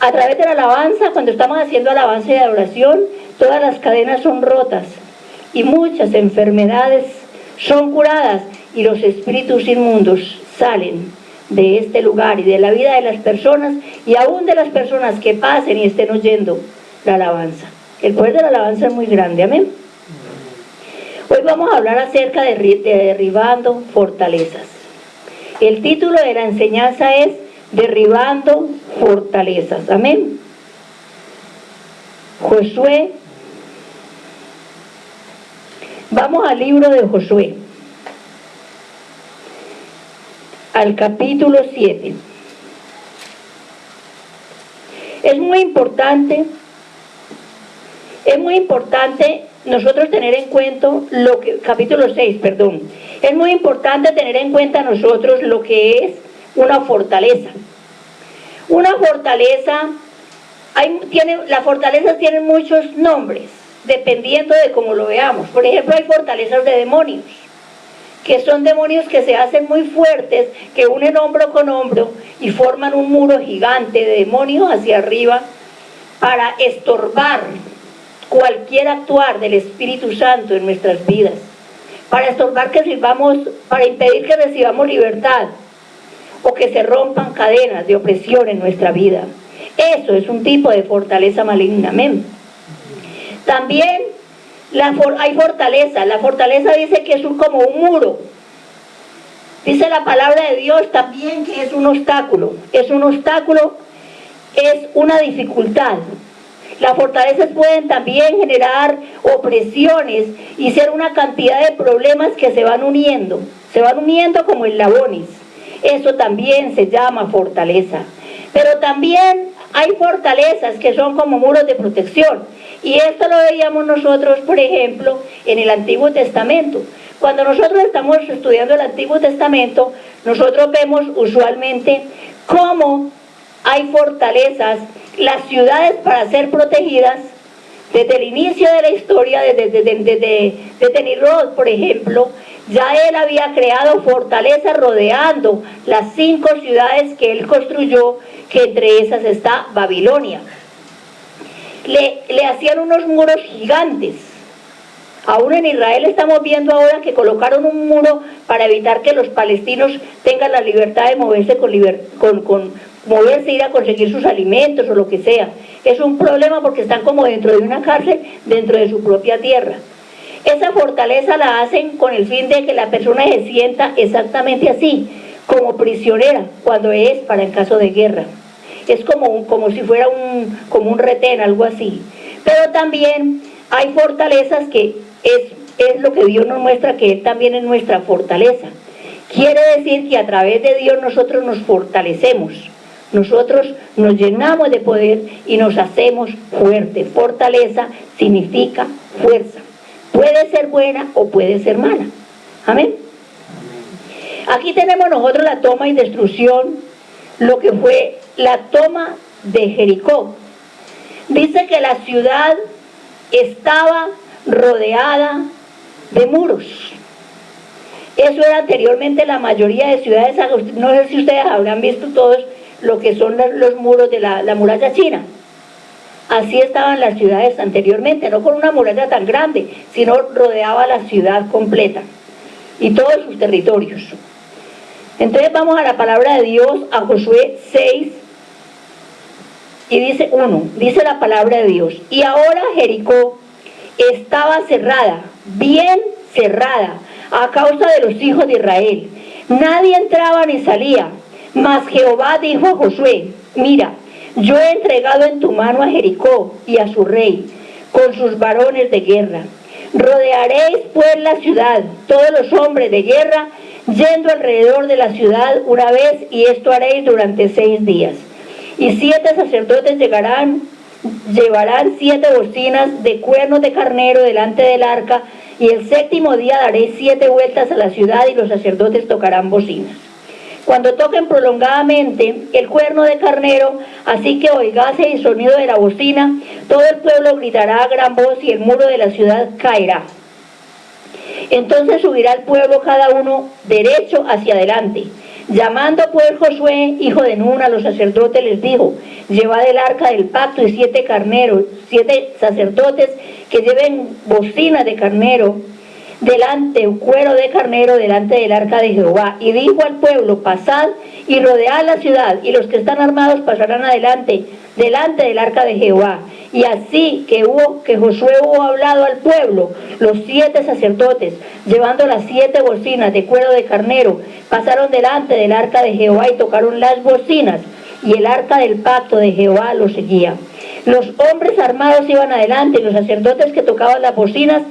A través de la alabanza, cuando estamos haciendo alabanza y adoración, todas las cadenas son rotas y muchas enfermedades son curadas y los espíritus inmundos salen de este lugar y de la vida de las personas y aún de las personas que pasen y estén oyendo la alabanza. El poder de la alabanza es muy grande, amén. Hoy vamos a hablar acerca de derribando fortalezas. El título de la enseñanza es Derribando fortalezas, amén. Josué, vamos al libro de Josué, al capítulo 7. Es muy importante nosotros tener en cuenta capítulo 6, perdón. Es muy importante tener en cuenta nosotros lo que es una fortaleza. Una fortaleza, las fortalezas tienen muchos nombres, dependiendo de cómo lo veamos. Por ejemplo, hay fortalezas de demonios, que son demonios que se hacen muy fuertes, que unen hombro con hombro y forman un muro gigante de demonios hacia arriba para estorbar cualquier actuar del Espíritu Santo en nuestras vidas, para estorbar para impedir que recibamos libertad o que se rompan cadenas de opresión en nuestra vida. Eso es un tipo de fortaleza maligna, amén. También hay fortaleza. La fortaleza dice que es como un muro. Dice la palabra de Dios también que es un obstáculo. Es una dificultad. Las fortalezas pueden también generar opresiones y ser una cantidad de problemas que se van uniendo como eslabones. Eso también se llama fortaleza. Pero también hay fortalezas que son como muros de protección. Y esto lo veíamos nosotros, por ejemplo, en el Antiguo Testamento. Cuando nosotros estamos estudiando el Antiguo Testamento, nosotros vemos usualmente cómo hay fortalezas, las ciudades para ser protegidas. Desde el inicio de la historia, desde Nimrod, por ejemplo, ya él había creado fortalezas rodeando las 5 ciudades que él construyó, que entre esas está Babilonia. Le hacían unos muros gigantes. Aún en Israel estamos viendo ahora que colocaron un muro para evitar que los palestinos tengan la libertad de moverse moverse, ir a conseguir sus alimentos o lo que sea. Es un problema porque están como dentro de una cárcel, dentro de su propia tierra. Esa fortaleza la hacen con el fin de que la persona se sienta exactamente así, como prisionera, cuando es para en caso de guerra. Es como si fuera como un retén, algo así. Pero también hay fortalezas que es lo que Dios nos muestra, que Él también es nuestra fortaleza. Quiere decir que a través de Dios nosotros nos fortalecemos. Nosotros nos llenamos de poder y nos hacemos fuertes. Fortaleza significa fuerza. Puede ser buena o puede ser mala. Amén. Aquí tenemos nosotros la toma y destrucción, lo que fue la toma de Jericó. Dice que la ciudad estaba rodeada de muros. Eso era anteriormente la mayoría de ciudades. No sé si ustedes habrán visto todos lo que son los muros de la muralla china. Así estaban las ciudades anteriormente, no con una muralla tan grande, sino rodeaba la ciudad completa y todos sus territorios. Entonces vamos a la palabra de Dios, a Josué 6, y dice la palabra de Dios: y ahora Jericó estaba cerrada, bien cerrada, a causa de los hijos de Israel. Nadie entraba ni salía. Mas Jehová dijo a Josué: mira, yo he entregado en tu mano a Jericó y a su rey, con sus varones de guerra. Rodearéis pues la ciudad, todos los hombres de guerra, yendo alrededor de la ciudad una vez, y esto haréis durante 6 días. Y 7 sacerdotes llevarán 7 bocinas de cuernos de carnero delante del arca, y el 7º día daréis 7 vueltas a la ciudad, y los sacerdotes tocarán bocinas. Cuando toquen prolongadamente el cuerno de carnero, así que oigase el sonido de la bocina, todo el pueblo gritará a gran voz y el muro de la ciudad caerá. Entonces subirá el pueblo cada uno derecho hacia adelante. Llamando pues Josué, hijo de Nun, a los sacerdotes, les dijo: llevad el arca del pacto y 7 carneros, 7 sacerdotes que lleven bocinas de carnero, delante, un cuero de carnero delante del arca de Jehová. Y dijo al pueblo: pasad y rodead la ciudad, y los que están armados pasarán adelante, delante del arca de Jehová. Y así que Josué hubo hablado al pueblo, los 7 sacerdotes, llevando las 7 bocinas de cuero de carnero, pasaron delante del arca de Jehová y tocaron las bocinas, y el arca del pacto de Jehová los seguía. Los hombres armados iban adelante, y los sacerdotes que tocaban las bocinas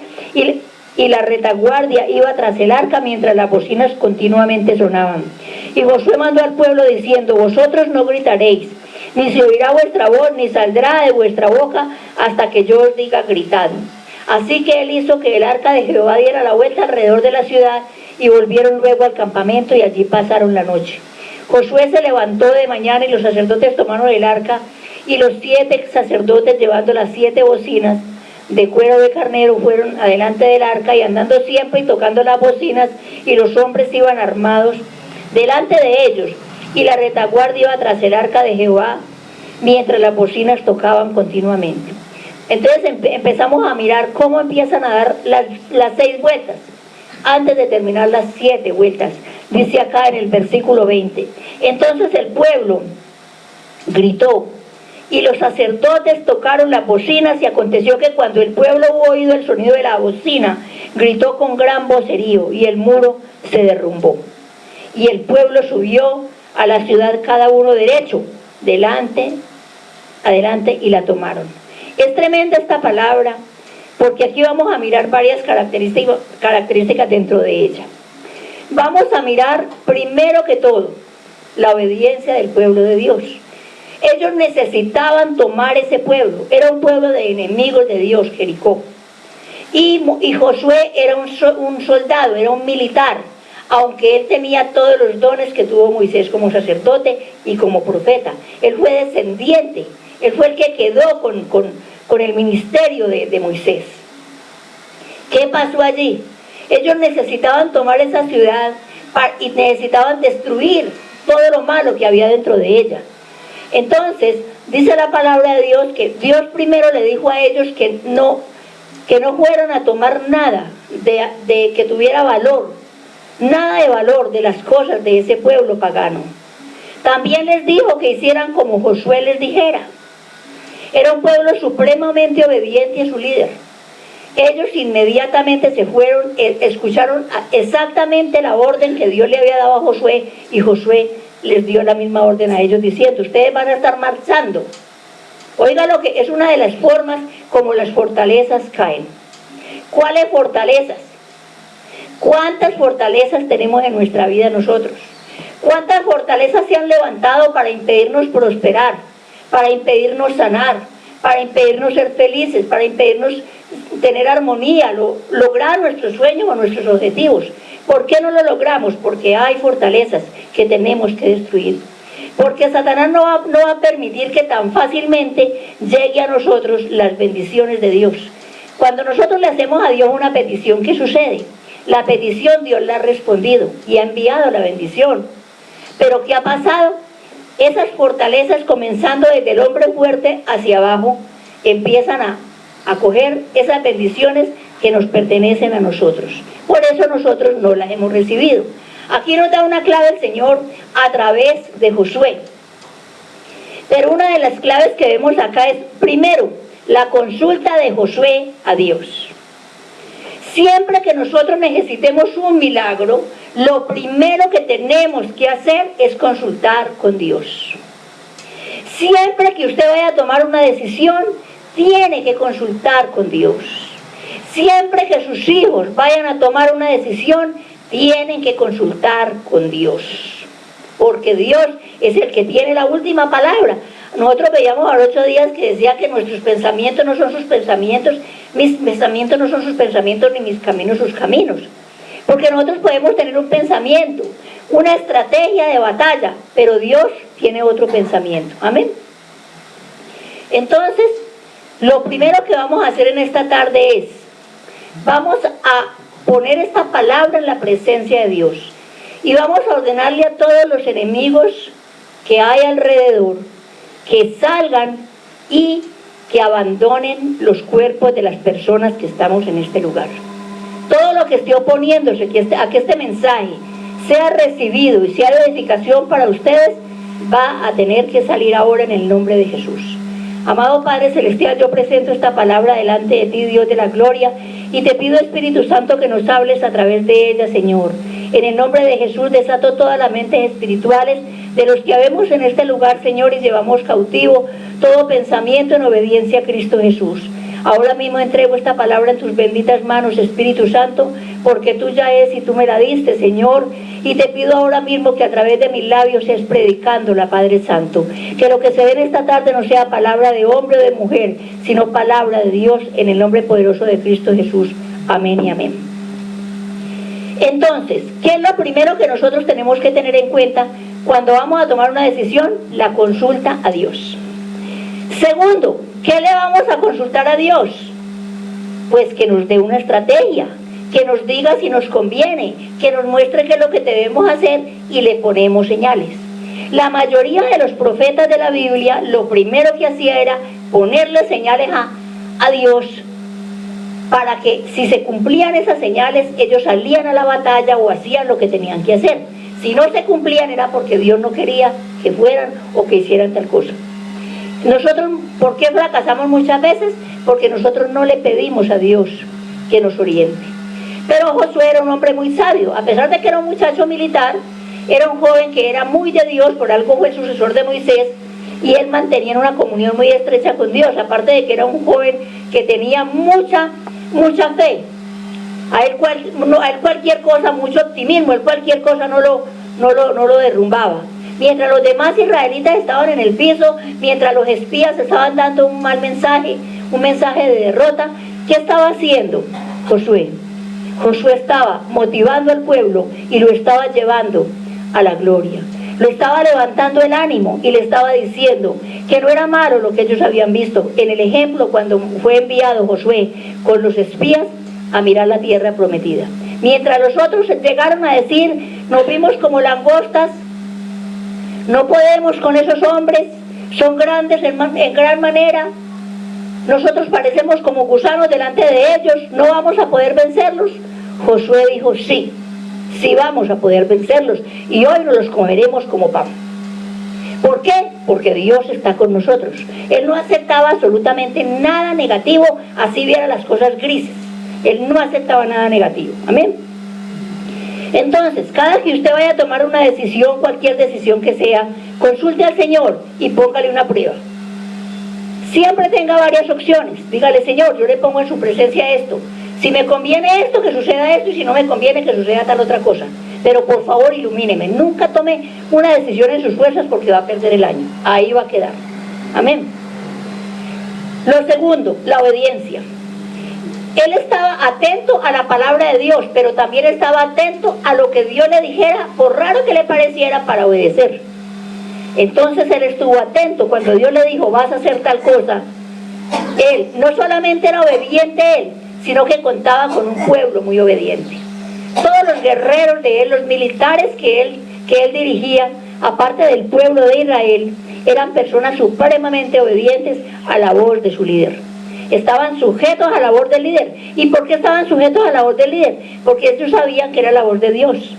y la retaguardia iba tras el arca, mientras las bocinas continuamente sonaban. Y Josué mandó al pueblo diciendo: vosotros no gritaréis, ni se oirá vuestra voz, ni saldrá de vuestra boca hasta que yo os diga gritad. Así que él hizo que el arca de Jehová diera la vuelta alrededor de la ciudad, y volvieron luego al campamento, y allí pasaron la noche. Josué se levantó de mañana, y los sacerdotes tomaron el arca, y los 7 sacerdotes, llevando las 7 bocinas de cuero de carnero, fueron adelante del arca, y andando siempre y tocando las bocinas, y los hombres iban armados delante de ellos, y la retaguardia iba tras el arca de Jehová, mientras las bocinas tocaban continuamente. Entonces empezamos a mirar cómo empiezan a dar las 6 vueltas, antes de terminar las 7 vueltas. Dice acá en el versículo 20: entonces el pueblo gritó, y los sacerdotes tocaron las bocinas, y aconteció que cuando el pueblo hubo oído el sonido de la bocina, gritó con gran vocerío, y el muro se derrumbó. Y el pueblo subió a la ciudad, cada uno derecho, adelante, y la tomaron. Es tremenda esta palabra, porque aquí vamos a mirar varias características dentro de ella. Vamos a mirar primero que todo la obediencia del pueblo de Dios. Ellos necesitaban tomar ese pueblo. Era un pueblo de enemigos de Dios, Jericó. Y Josué era un soldado, era un militar, aunque él tenía todos los dones que tuvo Moisés como sacerdote y como profeta. Él fue descendiente, él fue el que quedó con el ministerio de Moisés. ¿Qué pasó allí? Ellos necesitaban tomar esa ciudad y necesitaban destruir todo lo malo que había dentro de ella. Entonces, dice la palabra de Dios que Dios primero le dijo a ellos que no fueran a tomar nada de que tuviera valor, nada de valor de las cosas de ese pueblo pagano. También les dijo que hicieran como Josué les dijera. Era un pueblo supremamente obediente a su líder. Ellos inmediatamente se fueron, escucharon exactamente la orden que Dios le había dado a Josué, y Josué les dio la misma orden a ellos diciendo: ustedes van a estar marchando. Oiga lo que es una de las formas como las fortalezas caen. ¿Cuáles fortalezas? ¿Cuántas fortalezas tenemos en nuestra vida nosotros? ¿Cuántas fortalezas se han levantado para impedirnos prosperar, para impedirnos sanar, para impedirnos ser felices, para impedirnos tener armonía, lograr nuestros sueños o nuestros objetivos? ¿Por qué no lo logramos? Porque hay fortalezas que tenemos que destruir. Porque Satanás no va a permitir que tan fácilmente llegue a nosotros las bendiciones de Dios. Cuando nosotros le hacemos a Dios una petición, ¿qué sucede? La petición Dios la ha respondido y ha enviado la bendición. Pero ¿qué ha pasado? Esas fortalezas, comenzando desde el hombre fuerte hacia abajo, empiezan a coger esas bendiciones que nos pertenecen a nosotros. Por eso nosotros no las hemos recibido. Aquí nos da una clave el Señor a través de Josué. Pero una de las claves que vemos acá es, primero, la consulta de Josué a Dios. Siempre que nosotros necesitemos un milagro, lo primero que tenemos que hacer es consultar con Dios. Siempre que usted vaya a tomar una decisión, tiene que consultar con Dios. Siempre que sus hijos vayan a tomar una decisión, tienen que consultar con Dios. Porque Dios es el que tiene la última palabra. Nosotros veíamos a los 8 días que decía que nuestros pensamientos no son sus pensamientos, mis pensamientos no son sus pensamientos, ni mis caminos sus caminos. Porque nosotros podemos tener un pensamiento, una estrategia de batalla, pero Dios tiene otro pensamiento. Amén. Entonces, lo primero que vamos a hacer en esta tarde es, vamos a poner esta palabra en la presencia de Dios Y vamos a ordenarle a todos los enemigos que hay alrededor que salgan y que abandonen los cuerpos de las personas que estamos en este lugar. Todo lo que esté oponiéndose a que este mensaje sea recibido y sea de edificación para ustedes, va a tener que salir ahora en el nombre de Jesús. Amado Padre Celestial, yo presento esta palabra delante de ti, Dios de la gloria, y te pido, Espíritu Santo, que nos hables a través de ella, Señor. En el nombre de Jesús desato todas las mentes espirituales de los que habemos en este lugar, Señor, y llevamos cautivo todo pensamiento en obediencia a Cristo Jesús. Ahora mismo entrego esta palabra en tus benditas manos, Espíritu Santo, porque tuya es y tú me la diste, Señor, y te pido ahora mismo que a través de mis labios seas predicándola, Padre Santo, que lo que se ve en esta tarde no sea palabra de hombre o de mujer, sino palabra de Dios, en el nombre poderoso de Cristo Jesús. Amén y amén. Entonces, ¿qué es lo primero que nosotros tenemos que tener en cuenta cuando vamos a tomar una decisión? La consulta a Dios. Segundo, ¿qué le vamos a consultar a Dios? Pues que nos dé una estrategia, que nos diga si nos conviene, que nos muestre qué es lo que debemos hacer y le ponemos señales. La mayoría de los profetas de la Biblia lo primero que hacía era ponerle señales a Dios, para que si se cumplían esas señales, ellos salían a la batalla o hacían lo que tenían que hacer. Si no se cumplían era porque Dios no quería que fueran o que hicieran tal cosa. Nosotros, ¿por qué fracasamos muchas veces? Porque nosotros no le pedimos a Dios que nos oriente. Pero Josué era un hombre muy sabio, a pesar de que era un muchacho militar, era un joven que era muy de Dios, por algo fue el sucesor de Moisés, y él mantenía una comunión muy estrecha con Dios, aparte de que era un joven que tenía mucha fe. A él cualquier cosa, mucho optimismo, él cualquier cosa no lo derrumbaba. Mientras los demás israelitas estaban en el piso, mientras los espías estaban dando un mal mensaje, un mensaje de derrota, ¿qué estaba haciendo Josué? Josué estaba motivando al pueblo y lo estaba llevando a la gloria. Lo estaba levantando el ánimo y le estaba diciendo que no era malo lo que ellos habían visto. En el ejemplo, cuando fue enviado Josué con los espías a mirar la tierra prometida. Mientras los otros llegaron a decir, nos vimos como langostas, no podemos con esos hombres, son grandes en gran manera, nosotros parecemos como gusanos delante de ellos, no vamos a poder vencerlos. Josué dijo, sí vamos a poder vencerlos, y hoy nos los comeremos como pan. ¿Por qué? Porque Dios está con nosotros. Él no aceptaba absolutamente nada negativo, así viera las cosas grises. Él no aceptaba nada negativo. Amén. Entonces, cada que usted vaya a tomar una decisión, cualquier decisión que sea, consulte al Señor y póngale una prueba. Siempre tenga varias opciones. Dígale, Señor, yo le pongo en su presencia esto. Si me conviene esto, que suceda esto, y si no me conviene, que suceda tal otra cosa. Pero por favor, ilumíneme. Nunca tome una decisión en sus fuerzas porque va a perder el año. Ahí va a quedar. Amén. Lo segundo, la obediencia. Él estaba atento a la palabra de Dios, pero también estaba atento a lo que Dios le dijera, por raro que le pareciera, para obedecer. Entonces él estuvo atento cuando Dios le dijo, vas a hacer tal cosa. Él no solamente era obediente él, sino que contaba con un pueblo muy obediente. Todos los guerreros de él, los militares que él dirigía, aparte del pueblo de Israel, eran personas supremamente obedientes a la voz de su líder. Estaban sujetos a la voz del líder. ¿Y por qué estaban sujetos a la voz del líder? Porque ellos sabían que era la voz de Dios,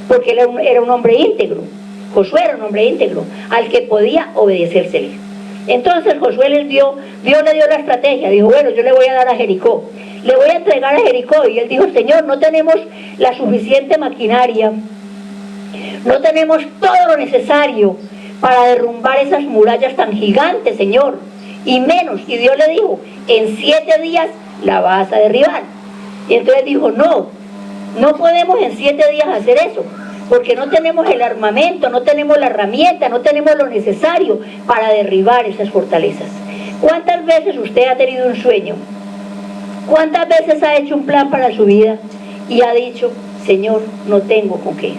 porque él era un hombre íntegro. Josué era un hombre íntegro, al que podía obedecérsele. Entonces Josué Dios le dio la estrategia, dijo, bueno, yo le voy a dar a Jericó, le voy a entregar a Jericó, y él dijo, Señor, no tenemos la suficiente maquinaria, no tenemos todo lo necesario para derrumbar esas murallas tan gigantes, Señor, y menos, y Dios le dijo, en 7 días la vas a derribar. Y entonces dijo, no podemos en 7 días hacer eso, porque no tenemos el armamento, no tenemos la herramienta, no tenemos lo necesario para derribar esas fortalezas. ¿Cuántas veces usted ha tenido un sueño? ¿Cuántas veces ha hecho un plan para su vida y ha dicho, Señor, no tengo con qué?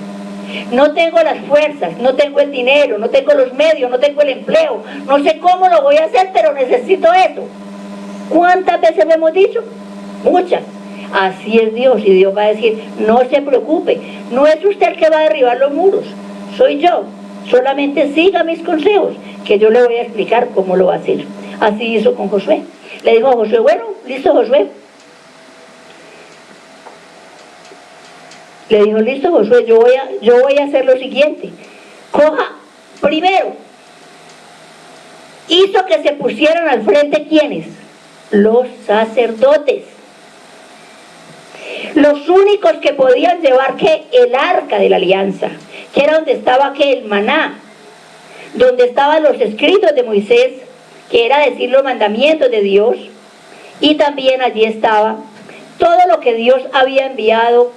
No tengo las fuerzas, no tengo el dinero, no tengo los medios, no tengo el empleo, no sé cómo lo voy a hacer, pero necesito eso. ¿Cuántas veces lo hemos dicho? Muchas. Así es Dios, y Dios va a decir, no se preocupe, no es usted el que va a derribar los muros, soy yo, solamente siga mis consejos, que yo le voy a explicar cómo lo va a hacer. Así hizo con Josué. Le dijo a Josué, bueno, listo Josué. Le dijo, listo Josué, yo voy a hacer lo siguiente. Coja, primero, hizo que se pusieran al frente, ¿quiénes? Los sacerdotes. Los únicos que podían llevar el arca de la alianza, que era donde estaba el maná, donde estaban los escritos de Moisés, que era decir los mandamientos de Dios, y también allí estaba todo lo que Dios había enviado.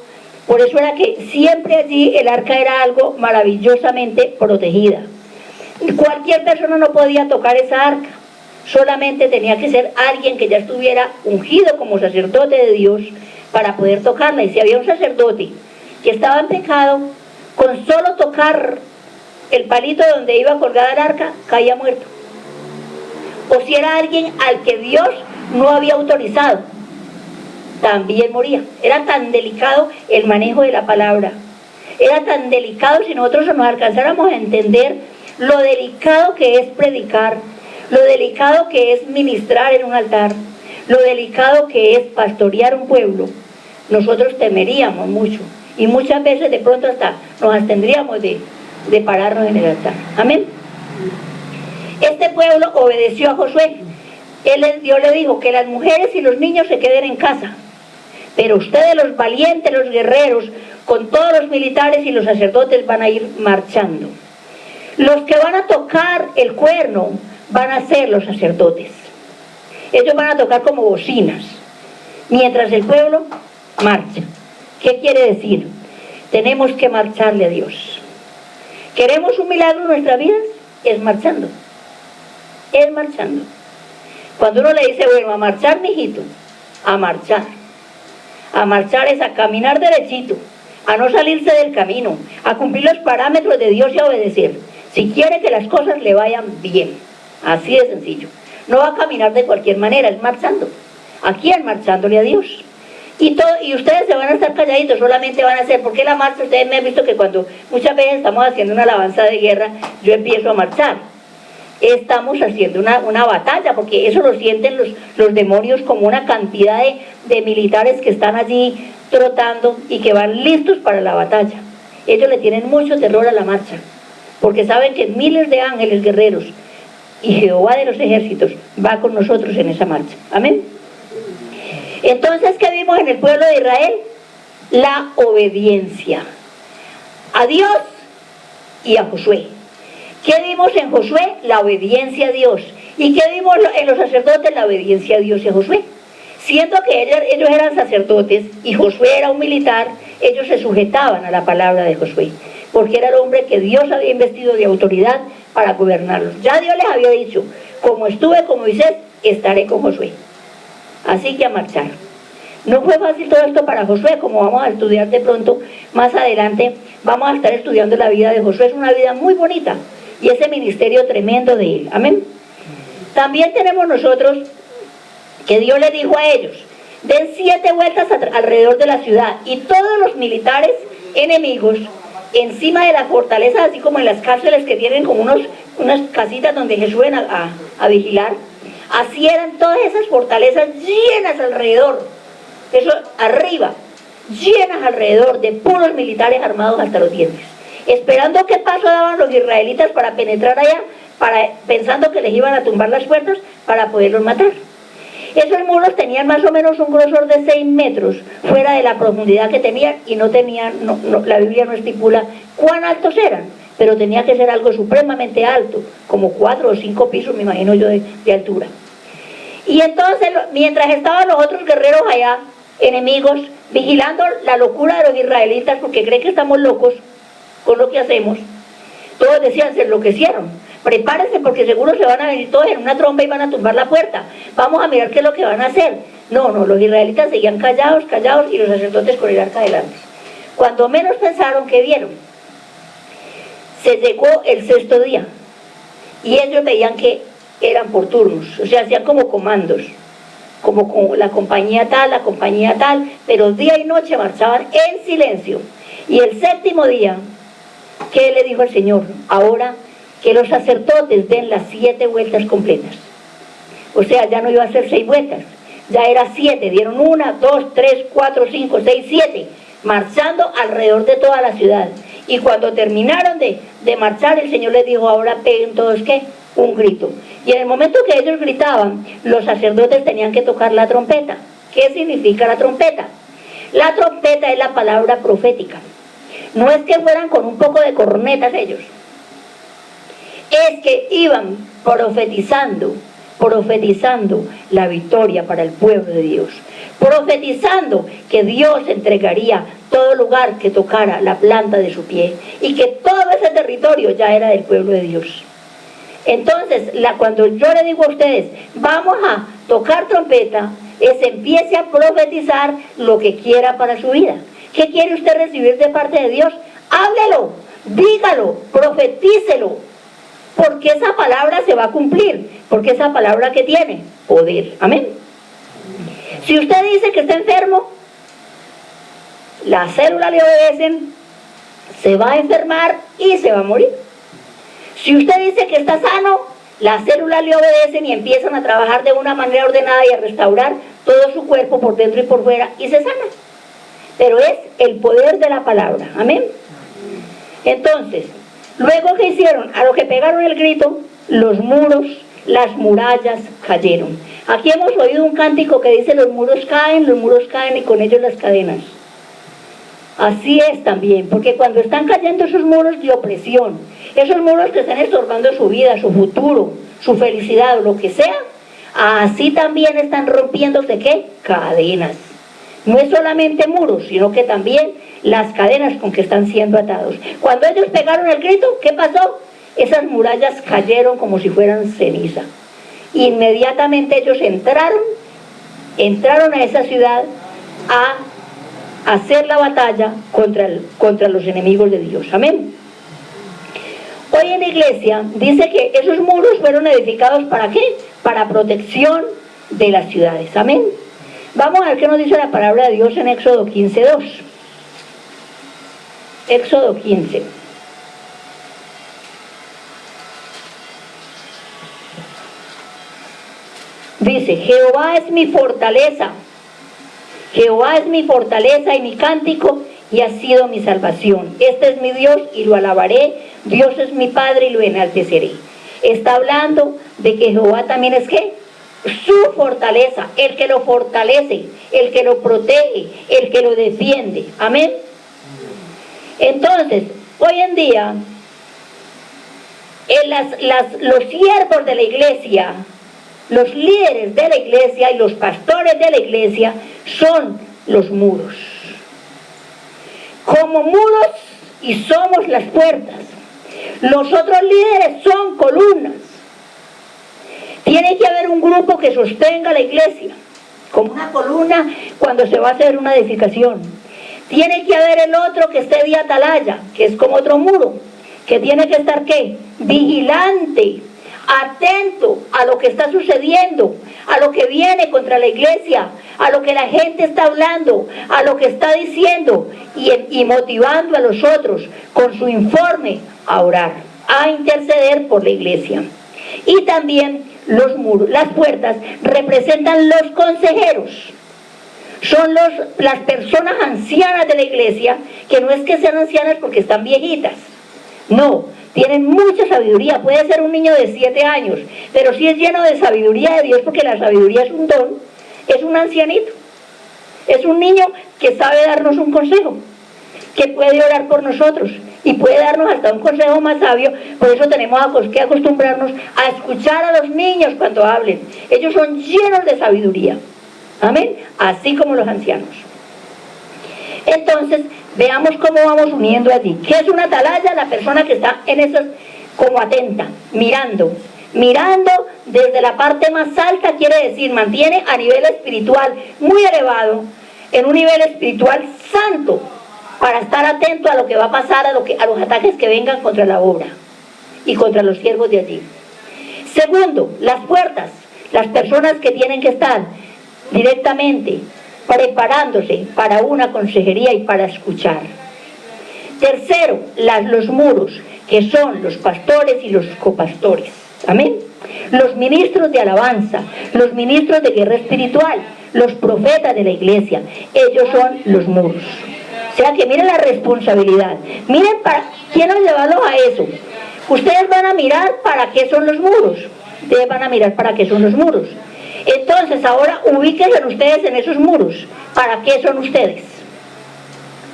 Por eso era que siempre allí el arca era algo maravillosamente protegida. Cualquier persona no podía tocar esa arca, solamente tenía que ser alguien que ya estuviera ungido como sacerdote de Dios para poder tocarla. Y si había un sacerdote que estaba en pecado, con solo tocar el palito donde iba colgada el arca, caía muerto. O si era alguien al que Dios no había autorizado, también moría. Era tan delicado el manejo de la palabra. Era tan delicado, si nosotros nos alcanzáramos a entender lo delicado que es predicar, lo delicado que es ministrar en un altar, lo delicado que es pastorear un pueblo, nosotros temeríamos mucho. Y muchas veces de pronto hasta nos abstendríamos de pararnos en el altar. Amén. Este pueblo obedeció a Josué. Dios le dijo que las mujeres y los niños se queden en casa, pero ustedes, los valientes, los guerreros, con todos los militares y los sacerdotes, van a ir marchando. Los que van a tocar el cuerno van a ser los sacerdotes. Ellos van a tocar como bocinas, mientras el pueblo marcha. ¿Qué quiere decir? Tenemos que marcharle a Dios. ¿Queremos un milagro en nuestra vida? Es marchando. Es marchando. Cuando uno le dice, bueno, a marchar, mijito, a marchar. A marchar es a caminar derechito, a no salirse del camino, a cumplir los parámetros de Dios y a obedecer. Si quiere que las cosas le vayan bien, así de sencillo. No va a caminar de cualquier manera, es marchando. Aquí es marchándole a Dios. Y ustedes se van a estar calladitos, solamente van a hacer, porque la marcha, ustedes me han visto que cuando muchas veces estamos haciendo una alabanza de guerra, yo empiezo a marchar. Estamos haciendo una batalla, porque eso lo sienten los demonios como una cantidad de militares que están allí trotando y que van listos para la batalla. Ellos le tienen mucho terror a la marcha, porque saben que miles de ángeles guerreros y Jehová de los ejércitos va con nosotros en esa marcha. Amén. Entonces, ¿qué vimos en el pueblo de Israel? La obediencia a Dios y a Josué. ¿Qué vimos en Josué? La obediencia a Dios. ¿Y qué vimos en los sacerdotes? La obediencia a Dios y a Josué. Siendo que ellos eran sacerdotes y Josué era un militar, ellos se sujetaban a la palabra de Josué, porque era el hombre que Dios había investido de autoridad para gobernarlos. Ya Dios les había dicho, como estuve con Moisés, estaré con Josué. Así que a marchar. No fue fácil todo esto para Josué, como vamos a estudiar de pronto más adelante. Vamos a estar estudiando la vida de Josué. Es una vida muy bonita y ese ministerio tremendo de él. Amén. También tenemos nosotros que Dios le dijo a ellos, den 7 vueltas alrededor de la ciudad, y todos los militares enemigos encima de las fortalezas, así como en las cárceles que tienen como unas casitas donde se suben a vigilar, así eran todas esas fortalezas llenas alrededor, eso arriba, llenas alrededor de puros militares armados hasta los dientes, esperando qué paso daban los israelitas para penetrar allá, pensando que les iban a tumbar las puertas para poderlos matar. Esos muros tenían más o menos un grosor de 6 metros, fuera de la profundidad que tenían, y no tenían, la Biblia no estipula cuán altos eran, pero tenía que ser algo supremamente alto, como 4 o 5 pisos, me imagino yo, de altura. Y entonces, mientras estaban los otros guerreros allá, enemigos, vigilando la locura de los israelitas, porque creen que estamos locos con lo que hacemos, todos decían, se enloquecieron. Prepárense porque seguro se van a venir todos en una tromba y van a tumbar la puerta. Vamos a mirar qué es lo que van a hacer. No, los israelitas seguían callados y los sacerdotes con el arca delante. Cuando menos pensaron, ¿qué vieron? Se llegó el 6.º día y ellos veían que eran por turnos, o sea, hacían como comandos. como con la compañía tal, pero día y noche marchaban en silencio. Y el séptimo día, ¿qué le dijo el Señor? Ahora que los sacerdotes den las 7 vueltas completas. O sea, ya no iba a ser 6 vueltas, ya era 7, dieron 1, 2, 3, 4, 5, 6, 7, marchando alrededor de toda la ciudad. Y cuando terminaron de marchar, el Señor les dijo, ahora peguen todos, ¿qué? Un grito. Y en el momento que ellos gritaban, los sacerdotes tenían que tocar la trompeta. ¿Qué significa la trompeta? La trompeta es la palabra profética. No es que fueran con un poco de cornetas ellos, es que iban profetizando la victoria para el pueblo de Dios, profetizando que Dios entregaría todo lugar que tocara la planta de su pie y que todo ese territorio ya era del pueblo de Dios. Entonces, cuando yo le digo a ustedes, vamos a tocar trompeta, empiece a profetizar lo que quiera para su vida. ¿Qué quiere usted recibir de parte de Dios? Háblelo, dígalo, profetícelo, porque esa palabra se va a cumplir, porque esa palabra que tiene poder. Amén. Si usted dice que está enfermo, las células le obedecen, se va a enfermar y se va a morir. Si usted dice que está sano, las células le obedecen y empiezan a trabajar de una manera ordenada y a restaurar todo su cuerpo por dentro y por fuera y se sana. Pero es el poder de la palabra. Amén. Entonces, luego, ¿qué hicieron? A lo que pegaron el grito, los muros, las murallas cayeron. Aquí hemos oído un cántico que dice, los muros caen y con ellos las cadenas. Así es también, porque cuando están cayendo esos muros de opresión, esos muros que están estorbando su vida, su futuro, su felicidad, lo que sea, así también están rompiéndose, ¿qué? Cadenas. No es solamente muros, sino que también las cadenas con que están siendo atados. Cuando ellos pegaron el grito, ¿qué pasó? Esas murallas cayeron como si fueran ceniza. Inmediatamente ellos entraron a esa ciudad a hacer la batalla contra los enemigos de Dios. Amén. Hoy en la iglesia dice que esos muros fueron edificados ¿para qué? Para protección de las ciudades. Amén. Vamos a ver qué nos dice la palabra de Dios en Éxodo 15:2. Éxodo 15. Dice, Jehová es mi fortaleza. Jehová es mi fortaleza y mi cántico y ha sido mi salvación. Este es mi Dios y lo alabaré. Dios es mi Padre y lo enalteceré. Está hablando de que Jehová también es ¿qué? Su fortaleza, el que lo fortalece, el que lo protege, el que lo defiende. Amén. Entonces, hoy en día, los siervos de la iglesia, los líderes de la iglesia y los pastores de la iglesia son los muros. Como muros y somos las puertas. Los otros líderes son columnas. Tiene que haber un grupo que sostenga la iglesia, como una columna cuando se va a hacer una edificación. Tiene que haber el otro que esté de atalaya, que es como otro muro, que tiene que estar ¿qué? Vigilante, atento a lo que está sucediendo, a lo que viene contra la iglesia, a lo que la gente está hablando, a lo que está diciendo y motivando a los otros con su informe a orar, a interceder por la iglesia. Y también los muros, las puertas representan los consejeros. Son las personas ancianas de la iglesia, que no es que sean ancianas porque están viejitas, no, tienen mucha sabiduría. Puede ser un niño de 7 años, pero sí es lleno de sabiduría de Dios, porque la sabiduría es un don, es un ancianito, es un niño que sabe darnos un consejo, que puede orar por nosotros y puede darnos hasta un consejo más sabio. Por eso tenemos que acostumbrarnos a escuchar a los niños cuando hablen. Ellos son llenos de sabiduría. Amén, así como los ancianos. Entonces, veamos cómo vamos uniendo allí. ¿Qué es una atalaya? La persona que está en esas, como atenta, mirando desde la parte más alta, quiere decir, mantiene a nivel espiritual muy elevado, en un nivel espiritual santo, para estar atento a lo que va a pasar, a los ataques que vengan contra la obra y contra los siervos de allí. Segundo, las puertas, las personas que tienen que estar directamente, preparándose para una consejería y para escuchar. Tercero, los muros, que son los pastores y los copastores. Amén. Los ministros de alabanza, los ministros de guerra espiritual, los profetas de la iglesia, ellos son los muros. O sea que miren la responsabilidad. Miren para quién nos llevarlos a eso. Ustedes van a mirar para qué son los muros. Ustedes van a mirar para qué son los muros. Entonces ahora ubíquense ustedes en esos muros. ¿Para qué son ustedes?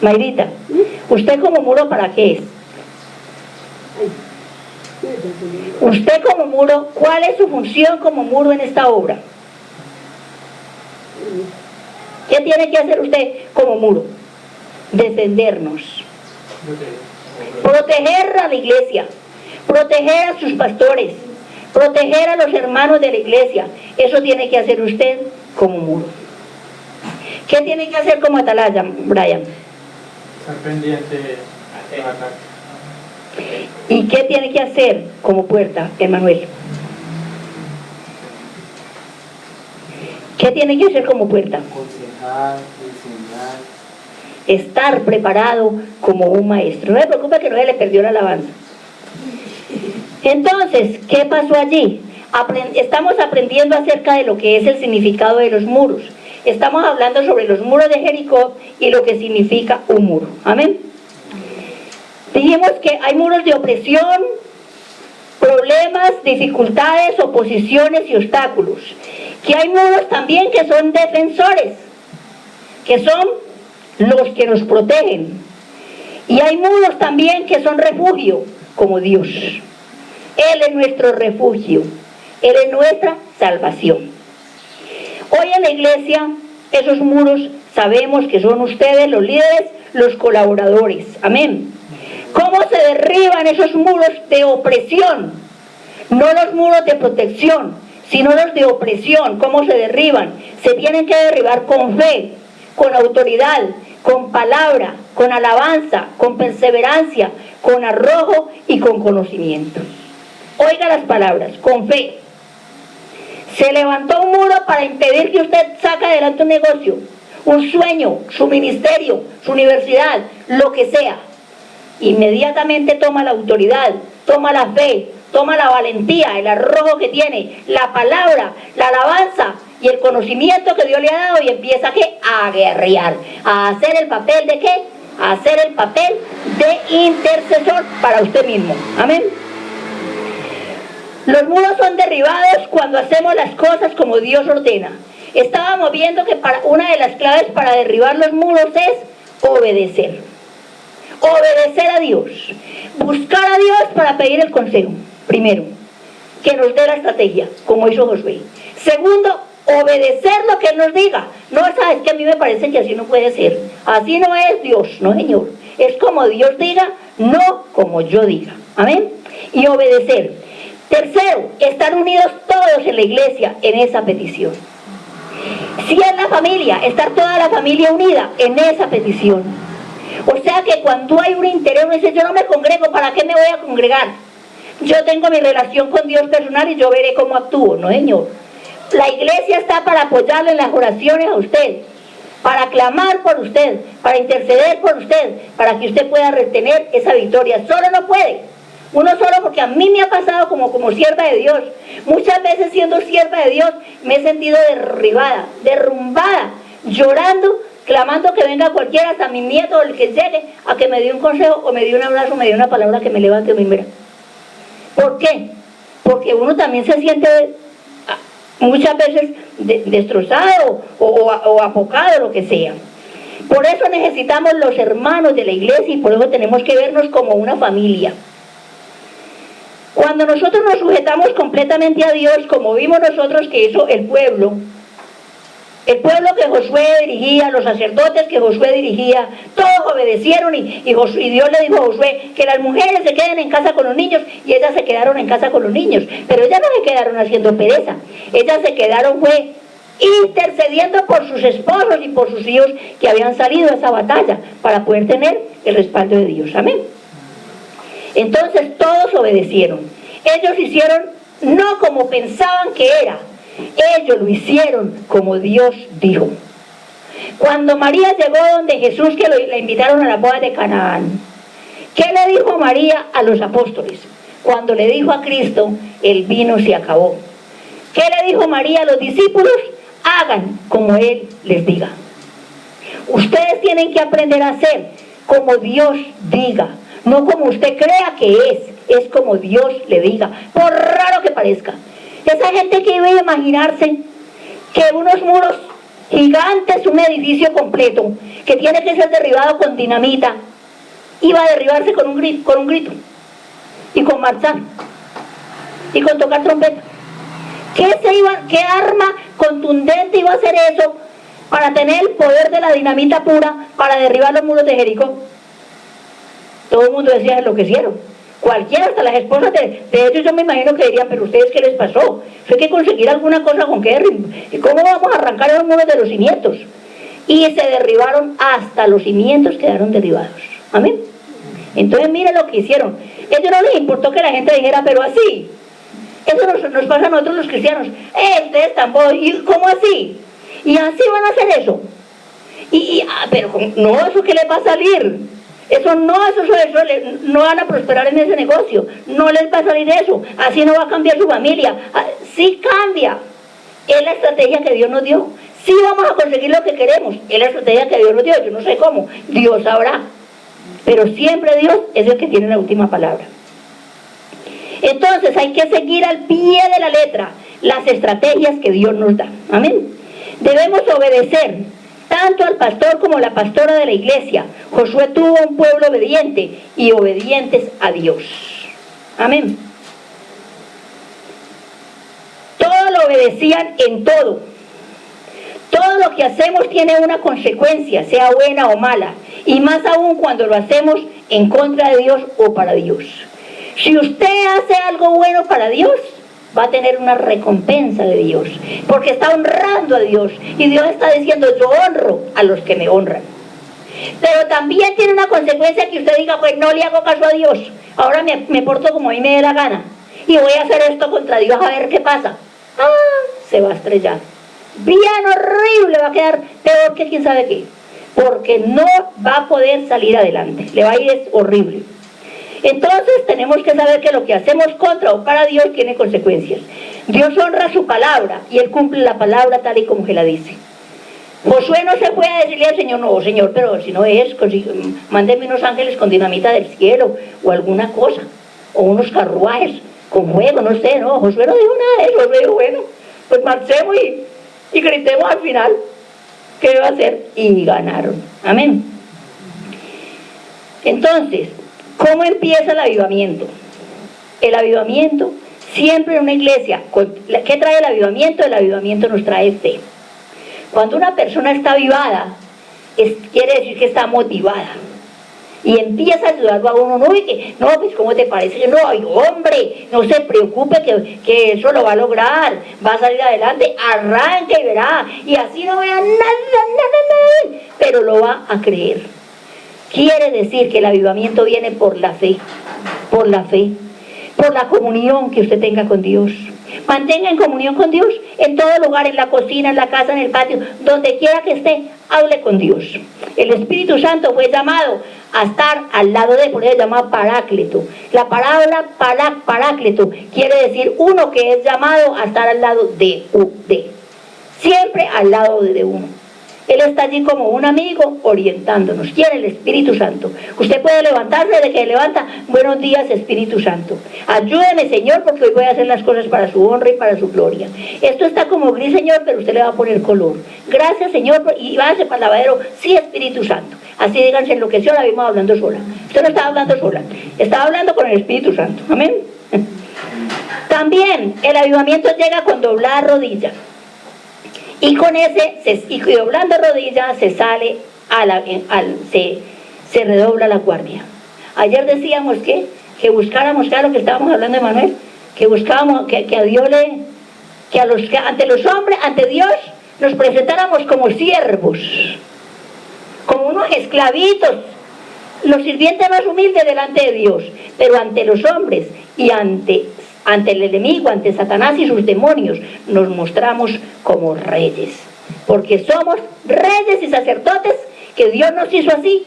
Mayrita, ¿usted como muro para qué es? Usted como muro, ¿cuál es su función como muro en esta obra? ¿Qué tiene que hacer usted como muro? Defendernos, proteger a la iglesia, proteger a sus pastores, proteger a los hermanos de la iglesia. Eso tiene que hacer usted como muro. ¿Qué tiene que hacer como atalaya, Brian? Estar pendiente de la ataque. ¿Y qué tiene que hacer como puerta, Emanuel? ¿Qué tiene que hacer como puerta? Aconsejar, enseñar. Estar preparado como un maestro. No se preocupe que no se le perdió la alabanza. Entonces, ¿qué pasó allí? Estamos aprendiendo acerca de lo que es el significado de los muros. Estamos hablando sobre los muros de Jericó y lo que significa un muro. Amén. Dijimos que hay muros de opresión, problemas, dificultades, oposiciones y obstáculos. Que hay muros también que son defensores, que son los que nos protegen. Y hay muros también que son refugio, como Dios. Él es nuestro refugio, Él es nuestra salvación. Hoy en la iglesia, esos muros sabemos que son ustedes, los líderes, los colaboradores. Amén. ¿Cómo se derriban esos muros de opresión? No los muros de protección, sino los de opresión. ¿Cómo se derriban? Se tienen que derribar con fe, con autoridad, con palabra, con alabanza, con perseverancia, con arrojo y con conocimiento. Oiga las palabras, con fe. Se levantó un muro para impedir que usted saque adelante un negocio, un sueño, su ministerio, su universidad, lo que sea. Inmediatamente toma la autoridad, toma la fe, toma la valentía, el arrojo que tiene, la palabra, la alabanza y el conocimiento que Dios le ha dado y empieza ¿qué? A guerrear, a hacer el papel de ¿qué? A hacer el papel de intercesor para usted mismo. Amén. Los muros son derribados cuando hacemos las cosas como Dios ordena. Estábamos viendo que una de las claves para derribar los muros es obedecer. Obedecer a Dios. Buscar a Dios para pedir el consejo. Primero, que nos dé la estrategia, como hizo Josué. Segundo, obedecer lo que Él nos diga. No, sabes que a mí me parece que así no puede ser. Así no es Dios, no Señor. Es como Dios diga, no como yo diga. Amén. Y obedecer. Tercero, estar unidos todos en la iglesia en esa petición. Si es la familia, estar toda la familia unida en esa petición. O sea que cuando hay un interés, uno dice, yo no me congrego, ¿para qué me voy a congregar? Yo tengo mi relación con Dios personal y yo veré cómo actúo. No, Señor. La iglesia está para apoyarle en las oraciones a usted, para clamar por usted, para interceder por usted, para que usted pueda retener esa victoria. Solo no puede. Uno solo, porque a mí me ha pasado como sierva de Dios. Muchas veces siendo sierva de Dios me he sentido derribada, derrumbada, llorando, clamando que venga cualquiera, hasta mi nieto o el que llegue, a que me dé un consejo o me dé un abrazo o me dé una palabra que me levante o me mira. ¿Por qué? Porque uno también se siente muchas veces destrozado o apocado, lo que sea. Por eso necesitamos los hermanos de la iglesia y por eso tenemos que vernos como una familia. Cuando nosotros nos sujetamos completamente a Dios, como vimos nosotros que hizo el pueblo que Josué dirigía, los sacerdotes que Josué dirigía, todos obedecieron y Dios le dijo a Josué que las mujeres se queden en casa con los niños y ellas se quedaron en casa con los niños, pero ellas no se quedaron haciendo pereza, ellas se quedaron intercediendo por sus esposos y por sus hijos que habían salido a esa batalla para poder tener el respaldo de Dios. Amén. Entonces todos obedecieron. Ellos hicieron no como pensaban que era, Ellos lo hicieron como Dios dijo. Cuando María llegó donde Jesús, que la invitaron a la boda de Canaán, ¿qué le dijo María a los apóstoles? Cuando le dijo a Cristo, el vino se acabó. ¿Qué le dijo María a los discípulos? Hagan como Él les diga. Ustedes tienen que aprender a hacer como Dios diga, no como usted crea que es como Dios le diga, por raro que parezca. Esa gente que iba a imaginarse que unos muros gigantes, un edificio completo, que tiene que ser derribado con dinamita, iba a derribarse con un grito, y con marchar, y con tocar trompeta. ¿Qué arma contundente iba a ser eso para tener el poder de la dinamita pura para derribar los muros de Jericó? Todo el mundo decía, enloquecieron. Cualquiera, hasta las esposas de ellos, yo me imagino que dirían, pero ustedes, ¿qué les pasó? Hay que conseguir alguna cosa con qué, ¿y cómo vamos a arrancar los muros de los cimientos? Y se derribaron, hasta los cimientos quedaron derribados. Amén. Entonces mire lo que hicieron. A ellos no les importó que la gente dijera, pero así. Eso nos pasa a nosotros los cristianos. Ustedes están bobos. ¿Y cómo así? Y así van a hacer eso. Pero no, ¿eso qué les va a salir? Eso no van a prosperar en ese negocio. No les va a salir eso. Así no va a cambiar su familia. Sí cambia. Es la estrategia que Dios nos dio. Sí vamos a conseguir lo que queremos. Es la estrategia que Dios nos dio. Yo no sé cómo. Dios sabrá. Pero siempre Dios es el que tiene la última palabra. Entonces hay que seguir al pie de la letra las estrategias que Dios nos da. Amén. Debemos obedecer tanto al pastor como a la pastora de la iglesia. Josué tuvo un pueblo obediente y obedientes a Dios. Amén. Todos lo obedecían en todo. Todo lo que hacemos tiene una consecuencia, sea buena o mala, y más aún cuando lo hacemos en contra de Dios o para Dios. Si usted hace algo bueno para Dios, va a tener una recompensa de Dios, porque está honrando a Dios, y Dios está diciendo, yo honro a los que me honran. Pero también tiene una consecuencia que usted diga, pues no le hago caso a Dios, ahora me porto como a mí me dé la gana, y voy a hacer esto contra Dios a ver qué pasa. Se va a estrellar. Bien horrible, va a quedar peor que quién sabe qué, porque no va a poder salir adelante, le va a ir horrible. Entonces tenemos que saber que lo que hacemos contra o para Dios tiene consecuencias. Dios honra su palabra y Él cumple la palabra tal y como que la dice. Josué no se puede decirle al Señor, no Señor, pero si no es, mándeme unos ángeles con dinamita del cielo o alguna cosa, o unos carruajes con fuego, no sé, no. Josué no dijo nada de eso. Josué dijo, bueno, pues marchemos y gritemos al final qué va a hacer, y ganaron. Amén. Entonces, ¿cómo empieza el avivamiento? El avivamiento, siempre en una iglesia, ¿qué trae el avivamiento? El avivamiento nos trae fe. Cuando una persona está avivada, quiere decir que está motivada. Y empieza a ayudarlo a uno, no, pues ¿cómo te parece? No, ay, hombre, no se preocupe que eso lo va a lograr, va a salir adelante, arranque y verá, y así no vea nada, pero lo va a creer. Quiere decir que el avivamiento viene por la fe, por la comunión que usted tenga con Dios. Mantenga en comunión con Dios en todo lugar, en la cocina, en la casa, en el patio, donde quiera que esté, hable con Dios. El Espíritu Santo fue llamado a estar al lado de él, por eso se llama Paráclito. La palabra Paráclito quiere decir uno que es llamado a estar al lado de, siempre al lado de uno. Él está allí como un amigo orientándonos. ¿Quién? El Espíritu Santo. Usted puede levantarse, de que se levanta, buenos días Espíritu Santo. Ayúdeme Señor, porque hoy voy a hacer las cosas para su honra y para su gloria. Esto está como gris Señor, pero usted le va a poner color. Gracias Señor, y váyase para el lavadero, sí Espíritu Santo. Así díganse, enloqueció, la vimos hablando sola. Usted no estaba hablando sola, estaba hablando con el Espíritu Santo. Amén. También el avivamiento llega con doblar rodillas. Y con y doblando rodillas se sale se redobla la guardia. Ayer decíamos que buscáramos, claro que estábamos hablando de Manuel, que buscábamos que a Dios ante los hombres, ante Dios, nos presentáramos como siervos, como unos esclavitos, los sirvientes más humildes delante de Dios, pero ante los hombres y ante ante el enemigo, ante Satanás y sus demonios, nos mostramos como reyes, porque somos reyes y sacerdotes, que Dios nos hizo así,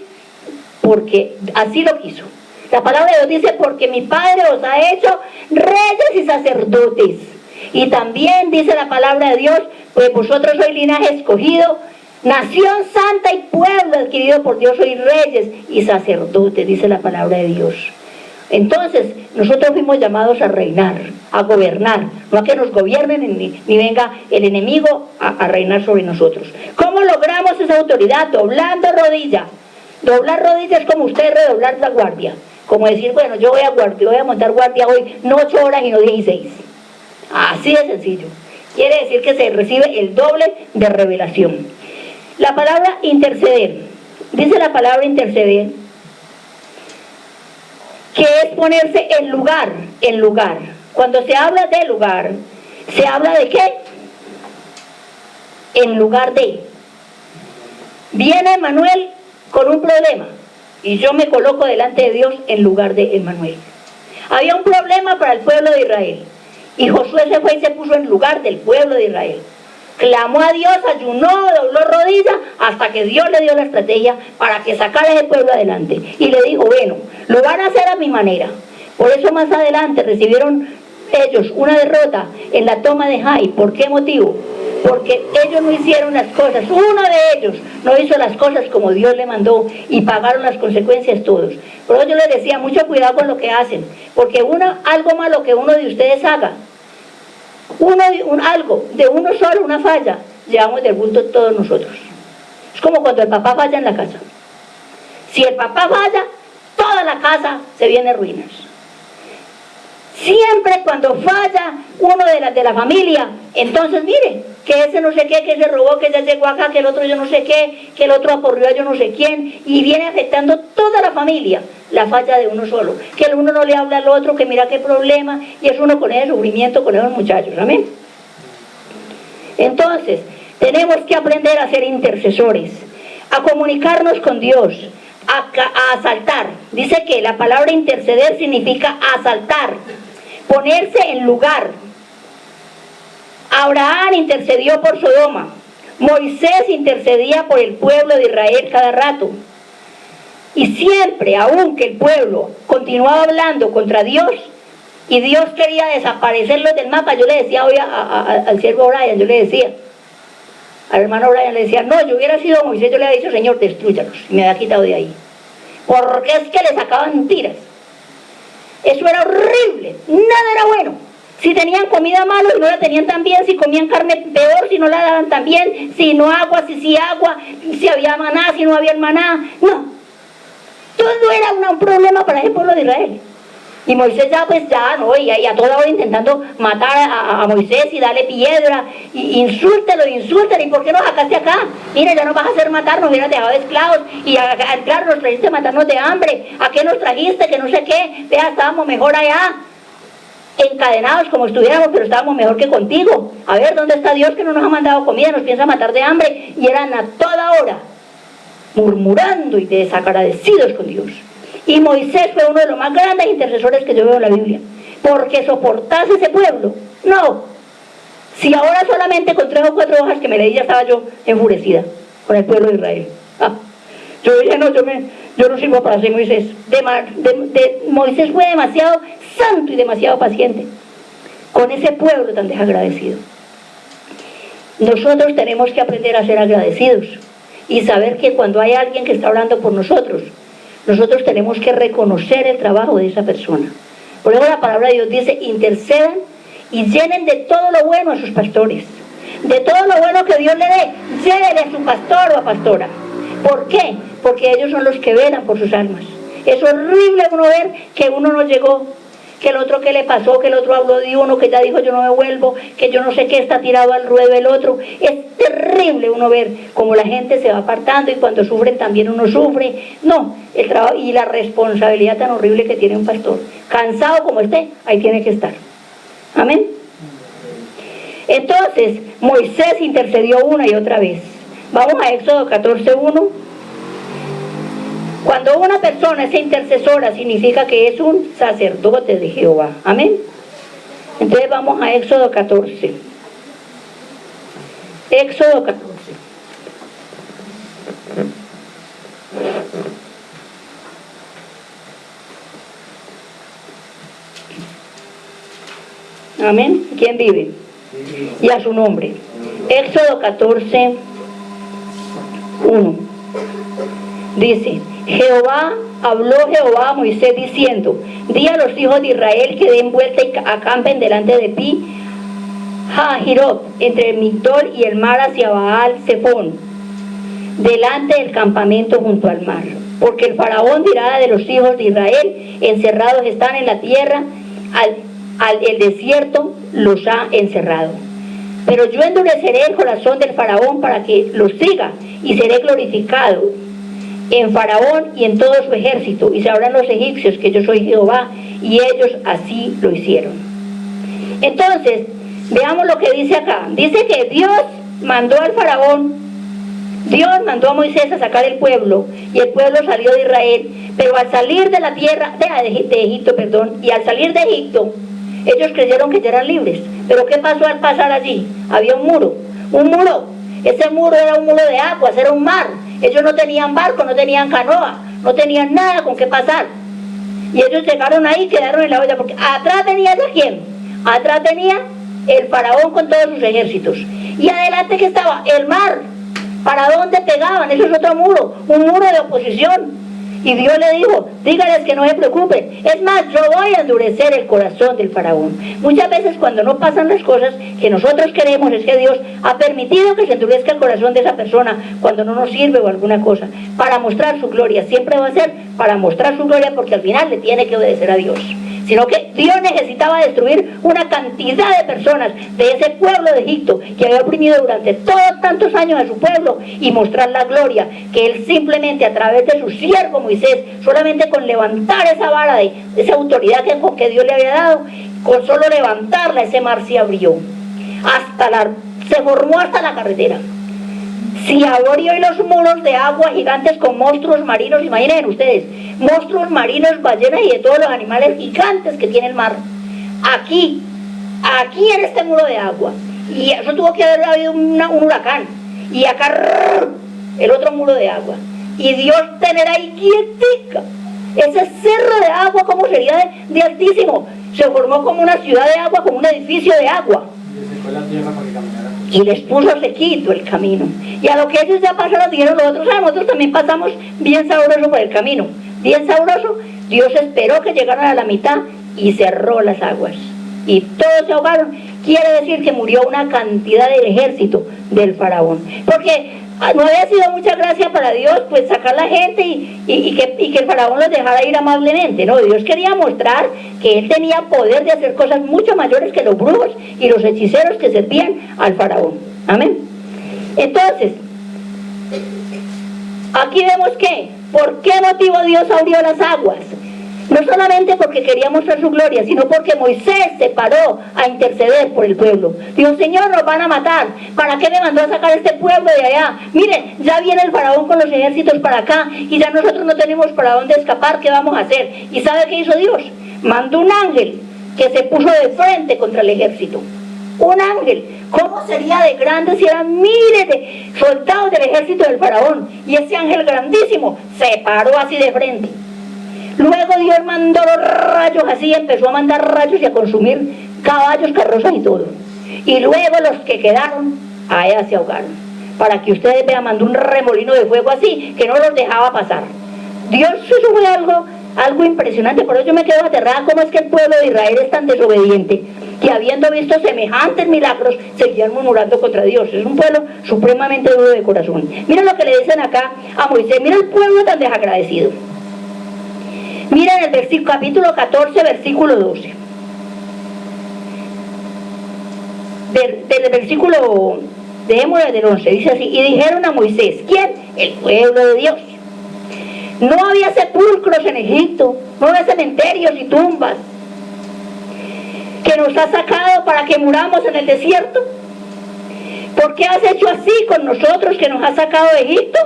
porque así lo quiso. La palabra de Dios dice, porque mi Padre os ha hecho reyes y sacerdotes. Y también dice la palabra de Dios, pues vosotros sois linaje escogido, nación santa y pueblo adquirido por Dios, sois reyes y sacerdotes, dice la palabra de Dios. Entonces, nosotros fuimos llamados a reinar, a gobernar, no a que nos gobiernen ni venga el enemigo a reinar sobre nosotros. ¿Cómo logramos esa autoridad? Doblando rodilla. Doblar rodillas es como usted redoblar la guardia. Como decir, bueno, yo voy a montar guardia hoy, no 8 horas y no 16. Así de sencillo. Quiere decir que se recibe el doble de revelación. La palabra interceder. Dice la palabra interceder, que es ponerse en lugar, en lugar. Cuando se habla de lugar, ¿se habla de qué? En lugar de. Viene Manuel con un problema y yo me coloco delante de Dios en lugar de Emmanuel. Había un problema para el pueblo de Israel y Josué se fue y se puso en lugar del pueblo de Israel. Clamó a Dios, ayunó, dobló rodillas, hasta que Dios le dio la estrategia para que sacara ese pueblo adelante. Y le dijo, bueno, lo van a hacer a mi manera. Por eso más adelante recibieron ellos una derrota en la toma de Jai. ¿Por qué motivo? Porque ellos no hicieron las cosas, uno de ellos no hizo las cosas como Dios le mandó y pagaron las consecuencias todos. Por eso yo les decía, mucho cuidado con lo que hacen, porque algo malo que uno de ustedes haga, algo de uno solo, una falla, llevamos del bulto todos nosotros. Es como cuando el papá falla en la casa. Si el papá falla, toda la casa se viene a ruinas. Siempre cuando falla uno de la familia, entonces mire, que ese no sé qué, que se robó, que ya llegó acá, que el otro yo no sé qué, que el otro aporrió a yo no sé quién, y viene afectando toda la familia, la falla de uno solo, que el uno no le habla al otro, que mira qué problema, y es uno con ese sufrimiento con esos muchachos, amén. Entonces, tenemos que aprender a ser intercesores, a comunicarnos con Dios, a asaltar. Dice que la palabra interceder significa asaltar, ponerse en lugar. Abraham intercedió por Sodoma, Moisés intercedía por el pueblo de Israel cada rato. Y siempre, aunque el pueblo continuaba hablando contra Dios, y Dios quería desaparecerlos del mapa, yo le decía hoy al siervo Brian, yo le decía, al hermano Brian le decía, no, yo hubiera sido Moisés, yo le había dicho, Señor, destrúyalos, y me había quitado de ahí. Porque es que le sacaban tiras. Eso era horrible, nada era bueno. Si tenían comida malo y no la tenían tan bien, si comían carne peor, si no la daban tan bien, si no agua, si agua, si había maná, si no había maná, no. Todo era un problema para ese pueblo de Israel. Y Moisés y a toda hora intentando matar a Moisés y darle piedra, y insúltelo, ¿y por qué nos sacaste acá? Mira, ya nos vas a hacer matar, nos hubieras dejado de esclavos, y claro, nos trajiste a matarnos de hambre, ¿a qué nos trajiste? Que no sé qué, vea, estábamos mejor allá, encadenados como estuviéramos, pero estábamos mejor que contigo. A ver, ¿dónde está Dios que no nos ha mandado comida, nos piensa matar de hambre? Y eran a toda hora murmurando y desagradecidos con Dios. Y Moisés fue uno de los más grandes intercesores que yo veo en la Biblia, porque soportase ese pueblo. No, si ahora solamente con 3 o 4 hojas que me leí ya estaba yo enfurecida con el pueblo de Israel. Yo dije, no, yo no sirvo para ser Moisés. Moisés fue demasiado santo y demasiado paciente con ese pueblo tan desagradecido. Nosotros tenemos que aprender a ser agradecidos y saber que cuando hay alguien que está orando por nosotros tenemos que reconocer el trabajo de esa persona. Por eso la palabra de Dios dice, intercedan y llenen de todo lo bueno a sus pastores. De todo lo bueno que Dios le dé, llévele a su pastor o a pastora. ¿Por qué? Porque ellos son los que velan por sus almas. Es horrible uno ver que uno no llegó, que el otro que le pasó, que el otro habló de uno, que ya dijo yo no me vuelvo, que yo no sé qué, está tirado al ruedo el otro. Es terrible uno ver cómo la gente se va apartando y cuando sufren también uno sufre. No, el trabajo y la responsabilidad tan horrible que tiene un pastor. Cansado como esté, ahí tiene que estar. Amén. Entonces, Moisés intercedió una y otra vez. Vamos a Éxodo 14:1. Cuando una persona es intercesora, significa que es un sacerdote de Jehová. Amén. Entonces vamos a Éxodo 14. Éxodo 14. Amén. ¿Quién vive? Y a su nombre. Éxodo 14, 1. Dice: habló Jehová a Moisés diciendo: di a los hijos de Israel que den vuelta y acampen delante de Pi Hahirot, entre el Migdol y el mar hacia Baal Zephón, delante del campamento junto al mar. Porque el faraón dirá de los hijos de Israel: encerrados están en la tierra, el desierto los ha encerrado. Pero yo endureceré el corazón del faraón para que los siga, y seré glorificado en faraón y en todo su ejército, y sabrán los egipcios que yo soy Jehová. Y ellos así lo hicieron. Entonces, veamos lo que dice acá. Dice que Dios mandó al faraón, Dios mandó a Moisés a sacar el pueblo, y el pueblo salió de Israel. Pero al salir de la tierra, de Egipto, y al salir de Egipto, ellos creyeron que ya eran libres. Pero ¿qué pasó al pasar allí? Había un muro. Ese muro era un muro de aguas, era un mar. Ellos no tenían barco, no tenían canoa, no tenían nada con qué pasar. Y ellos llegaron ahí, quedaron en la olla, porque atrás tenía ¿a quién? Atrás tenía el faraón con todos sus ejércitos. Y adelante que estaba el mar. ¿Para dónde pegaban? Eso es otro muro, un muro de oposición. Y Dios le dijo: dígales que no se preocupen. Es más, yo voy a endurecer el corazón del faraón. Muchas veces cuando no pasan las cosas que nosotros queremos, es que Dios ha permitido que se endurezca el corazón de esa persona cuando no nos sirve o alguna cosa, para mostrar su gloria. Siempre va a ser para mostrar su gloria, porque al final le tiene que obedecer a Dios. Sino que Dios necesitaba destruir una cantidad de personas de ese pueblo de Egipto que había oprimido durante todos tantos años a su pueblo, y mostrar la gloria que Él simplemente a través de su siervo Moisés, solamente con levantar esa vara de esa autoridad que Dios le había dado, con solo levantarla, ese mar se abrió, se formó hasta la carretera. Si abrió y los muros de agua gigantes con monstruos marinos, imaginen ustedes, monstruos marinos, ballenas y de todos los animales gigantes que tiene el mar. Aquí en este muro de agua. Y eso tuvo que haber habido un huracán. Y acá el otro muro de agua. Y Dios tener ahí quietica. Ese cerro de agua, ¿cómo sería de altísimo? Se formó como una ciudad de agua, como un edificio de agua. Y les puso sequito el camino. Y a lo que ellos ya pasaron, dijeron los otros: nosotros también pasamos bien sabroso por el camino. Bien sabroso. Dios esperó que llegaran a la mitad y cerró las aguas. Y todos se ahogaron. Quiere decir que murió una cantidad del ejército del faraón. Porque no había sido mucha gracia para Dios pues sacar la gente y que el faraón los dejara ir amablemente. No, Dios quería mostrar que Él tenía poder de hacer cosas mucho mayores que los brujos y los hechiceros que servían al faraón. Amén. Entonces, aquí vemos que, ¿por qué motivo Dios abrió las aguas? No solamente porque quería mostrar su gloria, sino porque Moisés se paró a interceder por el pueblo. Dijo: Señor, nos van a matar. ¿Para qué me mandó a sacar a este pueblo de allá? Miren, ya viene el faraón con los ejércitos para acá y ya nosotros no tenemos para dónde escapar. ¿Qué vamos a hacer? ¿Y sabe qué hizo Dios? Mandó un ángel que se puso de frente contra el ejército. Un ángel. ¿Cómo sería de grande si eran miles de soldados del ejército del faraón? Y ese ángel grandísimo se paró así de frente. Luego Dios mandó los rayos así, empezó a mandar rayos y a consumir caballos, carrozas y todo. Y luego los que quedaron, allá se ahogaron. Para que ustedes vean, mandó un remolino de fuego así, que no los dejaba pasar. Dios, eso fue algo impresionante. Por eso yo me quedo aterrada, cómo es que el pueblo de Israel es tan desobediente, que habiendo visto semejantes milagros, seguían murmurando contra Dios. Es un pueblo supremamente duro de corazón. Mira lo que le dicen acá a Moisés, mira el pueblo tan desagradecido. Miren el capítulo 14, versículo 12. Del versículo, dejémoslo del 11, dice así: y dijeron a Moisés, ¿quién? El pueblo de Dios. No había sepulcros en Egipto, no había cementerios y tumbas, que nos ha sacado para que muramos en el desierto. ¿Por qué has hecho así con nosotros, que nos has sacado de Egipto?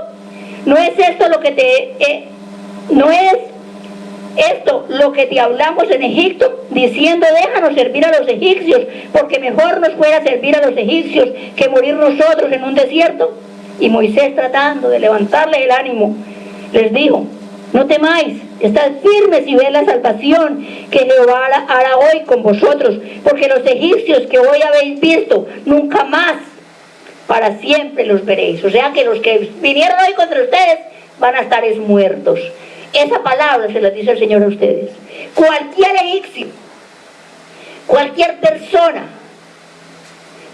¿No es esto lo que esto lo que te hablamos en Egipto, diciendo déjanos servir a los egipcios, porque mejor nos fuera servir a los egipcios que morir nosotros en un desierto. Y Moisés, tratando de levantarle el ánimo, les dijo, no temáis, estad firmes y ved la salvación que Jehová hará hoy con vosotros, porque los egipcios que hoy habéis visto, nunca más para siempre los veréis. O sea que los que vinieron hoy contra ustedes van a estar muertos. Esa palabra se la dice el Señor a ustedes. Cualquier egipcio, cualquier persona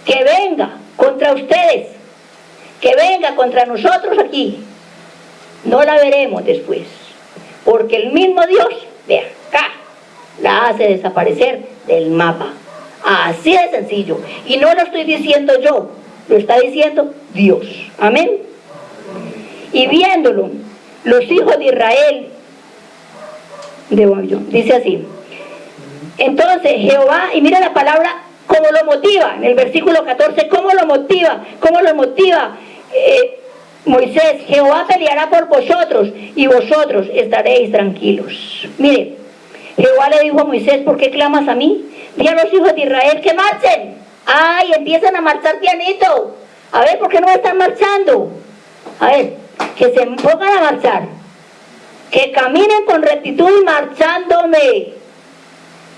que venga contra ustedes, que venga contra nosotros aquí, no la veremos después, porque el mismo Dios, de acá, la hace desaparecer del mapa. Así de sencillo. Y no lo estoy diciendo yo, lo está diciendo Dios. Amén. Y viéndolo, los hijos de Israel, dice así, entonces Jehová, y mira la palabra, cómo lo motiva, en el versículo 14, cómo lo motiva Moisés, Jehová peleará por vosotros, y vosotros estaréis tranquilos. Mire, Jehová le dijo a Moisés, ¿por qué clamas a mí? Di a los hijos de Israel que marchen. Ay, empiezan a marchar pianito. A ver, ¿por qué no están marchando? A ver, que se pongan a marchar, que caminen con rectitud y marchándome.